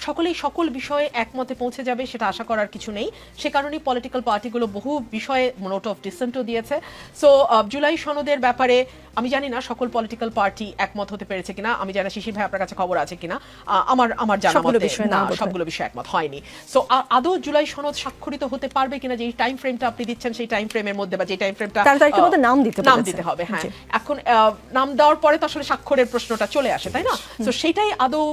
সকলেই সকল বিষয়ে একমতে পৌঁছে যাবে সেটা আশা করার কিছু নেই। সে কারণেই পলিটিক্যাল পার্টিগুলো বহু বিষয়ে নোট অফ ডিসেন্টও দিয়েছে। সো জুলাই সনদের ব্যাপারে আমি জানি না সকল পলিটিক্যাল পার্টি একমত হতে পেরেছে কিনা, আমি জানি শিশির ভাই আপনার কাছে খবর আছে কিনা, আমার জানা মতে না, সবগুলো বিষয়ে একমত হয়নি। সো আদৌ জুলাই সনদ স্বাক্ষরিত হতে পারবে কিনা, যে টাইম ফ্রেমটা আপনি দিচ্ছেন সেই টাইম ফ্রেমের মধ্যে বা যে টাইম ফ্রেমটা নাম দিতে হবে, হ্যাঁ, এখন নাম দেওয়ার পরে তো আসলে স্বাক্ষরের প্রশ্নটা চলে আসে, তাই না? তো সেটাই আদৌ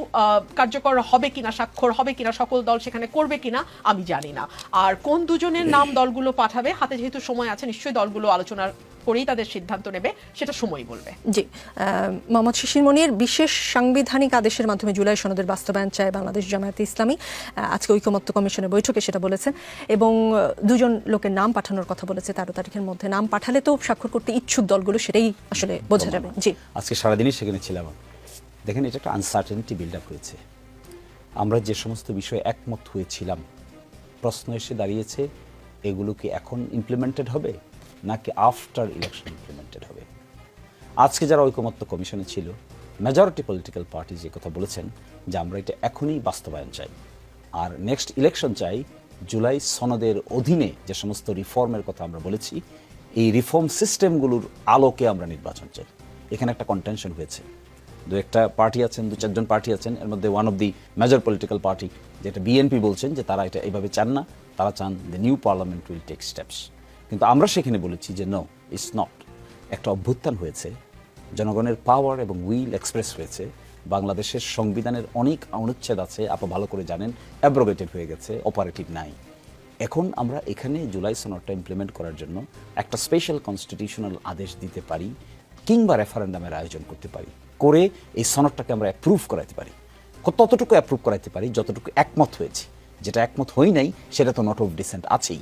কার্যকর হবে কিনা, স্বাক্ষর হবে কিনা, সকল দল সেখানে করবে কিনা আমি জানি না। আর কোন 2 জনের নাম দলগুলো পাঠাবে, হাতে যেহেতু সময় আছে নিশ্চয়ই দলগুলো আলোচনা করেই তাদের সিদ্ধান্ত নেবে, সেটা সময় বলবে। জি, মোহাম্মদ শিশির মনির, বিশেষ সাংবিধানিক আদেশের মাধ্যমে জুলাই সনদের বাস্তবায়ন চায় বাংলাদেশ জামায়াতে ইসলামী। আজকে ঐকমত্য কমিশনের বৈঠকে সেটা বলেছেন এবং 2 জন লোকের নাম পাঠানোর কথা বলেছে 13 তারিখের মধ্যে। নাম পাঠালে তো স্বাক্ষর করতে ইচ্ছুক দলগুলো সেটাই আসলে বোঝা যাবে। জি, আজকে সারাদিনই সেখানে ছিলাম। দেখেন, এটা একটা আনসার্টেনিটি বিল্ড আপ হয়েছে। আমরা যে সমস্ত বিষয়ে একমত হয়েছিলাম, প্রশ্ন এসে দাঁড়িয়েছে এগুলো কি এখন ইমপ্লিমেন্টেড হবে নাকি আফটার ইলেকশন ইমপ্লিমেন্টেড হবে। আজকে যারা ঐকমত্য কমিশনে ছিল, মেজরিটি পলিটিক্যাল পার্টি যে কথা বলেছেন যে আমরা এটা এখনই বাস্তবায়ন চাই, আর নেক্সট ইলেকশন চাই জুলাই সনদের অধীনে যে সমস্ত রিফর্মের কথা আমরা বলেছি, এই রিফর্ম সিস্টেমগুলোর আলোকে আমরা নির্বাচন চাই। এখানে একটা কন্টেনশন হয়েছে, 2-1টা পার্টি আছেন, 2-4জন পার্টি আছেন, এর মধ্যে one of the major political party যেটা বিএনপি বলছেন যে তারা এটা এইভাবে চান না, তারা চান the new parliament will take steps. কিন্তু আমরা সেখানে বলেছি যে নো, ইটস নট। একটা অভ্যুত্থান হয়েছে, জনগণের পাওয়ার এবং উইল এক্সপ্রেস হয়েছে। বাংলাদেশের সংবিধানের অনেক অনুচ্ছেদ আছে, আপনি ভালো করে জানেন, অ্যাব্রোগেটেড হয়ে গেছে, অপারেটিভ নাই। এখন আমরা এখানে জুলাই সনদটা ইমপ্লিমেন্ট করার জন্য একটা স্পেশাল কনস্টিটিউশনাল আদেশ দিতে পারি কিংবা রেফারেন্ডামের আয়োজন করতে পারি, করে এই সনদটাকে আমরা অ্যাপ্রুভ করাতে পারি। ততটুকু অ্যাপ্রুভ করাতে পারি যতটুকু একমত হয়েছি। যেটা একমত হই নাই সেটা তো নট অফ ডিসেন্ট আছেই।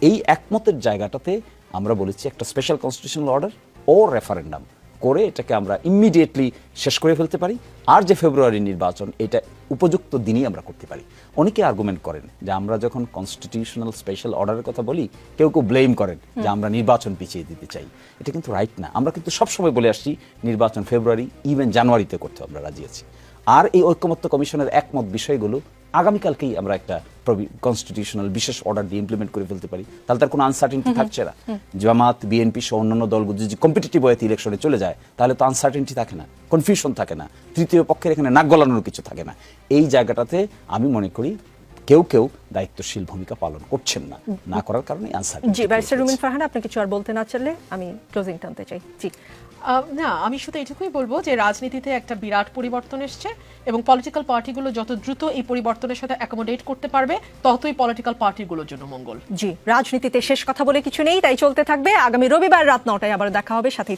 এই একমতের জায়গাটাতে আমরা বলেছি একটা স্পেশাল কনস্টিটিউশনাল অর্ডার ও রেফারেন্ডাম করে এটাকে আমরা ইমিডিয়েটলি শেষ করে ফেলতে পারি। আর যে ফেব্রুয়ারি নির্বাচন, এটা উপযুক্ত দিনই আমরা করতে পারি। অনেকে আর্গুমেন্ট করেন যে আমরা যখন কনস্টিটিউশনাল স্পেশাল অর্ডারের কথা বলি, কেউ কেউ ব্লেম করেন যে আমরা নির্বাচন পিছিয়ে দিতে চাই। এটা কিন্তু রাইট না। আমরা কিন্তু সবসময় বলে আসছি নির্বাচন ফেব্রুয়ারি, ইভেন জানুয়ারিতে করতে আমরা রাজি আছি। আর এই ঐকমত্য কমিশনের একমত বিষয়গুলো আগামীকালকেই আমরা একটা কনস্টিটিউশনাল বিশেষ অর্ডার দিয়ে ইমপ্লিমেন্ট করে ফেলতে পারি। তাহলে তার কোনো আনসার্টেনিটি থাকছে না। জামাত, বিএনপি সহ অন্যান্য দলগুলো যদি কম্পিটিটিভ ওয়েতে ইলেকশনে চলে যায়, তাহলে তো আনসার্টেনিটি থাকে না, কনফিউশন থাকে না, তৃতীয় পক্ষের এখানে নাক গলানোর কিছু থাকে না। এই জায়গাটাতে আমি মনে করি কেউ কেউ দায়িত্বশীল ভূমিকা পালন করছেন না, না করার কারণে আনসার্টেনিটি। জি, ব্যারিস্টার রুমিন ফারহানা, আপনি কিছু আর বলতে না চাইলে আমি ক্লোজিং টানতে চাই। জি। না, আমি শুধু এটুকুই বলবো যে রাজনীতিতে একটা বিরাট পরিবর্তন এসছে এবং পলিটিক্যাল পার্টিগুলো যত দ্রুত এই পরিবর্তনের সাথে অ্যাকোমোডেট করতে পারবে ততই পলিটিক্যাল পার্টিগুলোর জন্য মঙ্গল। জি, রাজনীতিতে শেষ কথা বলে কিছু নেই, তাই চলতে থাকবে। আগামী রবিবার রাত 9টায় আবার দেখা হবে। সাথে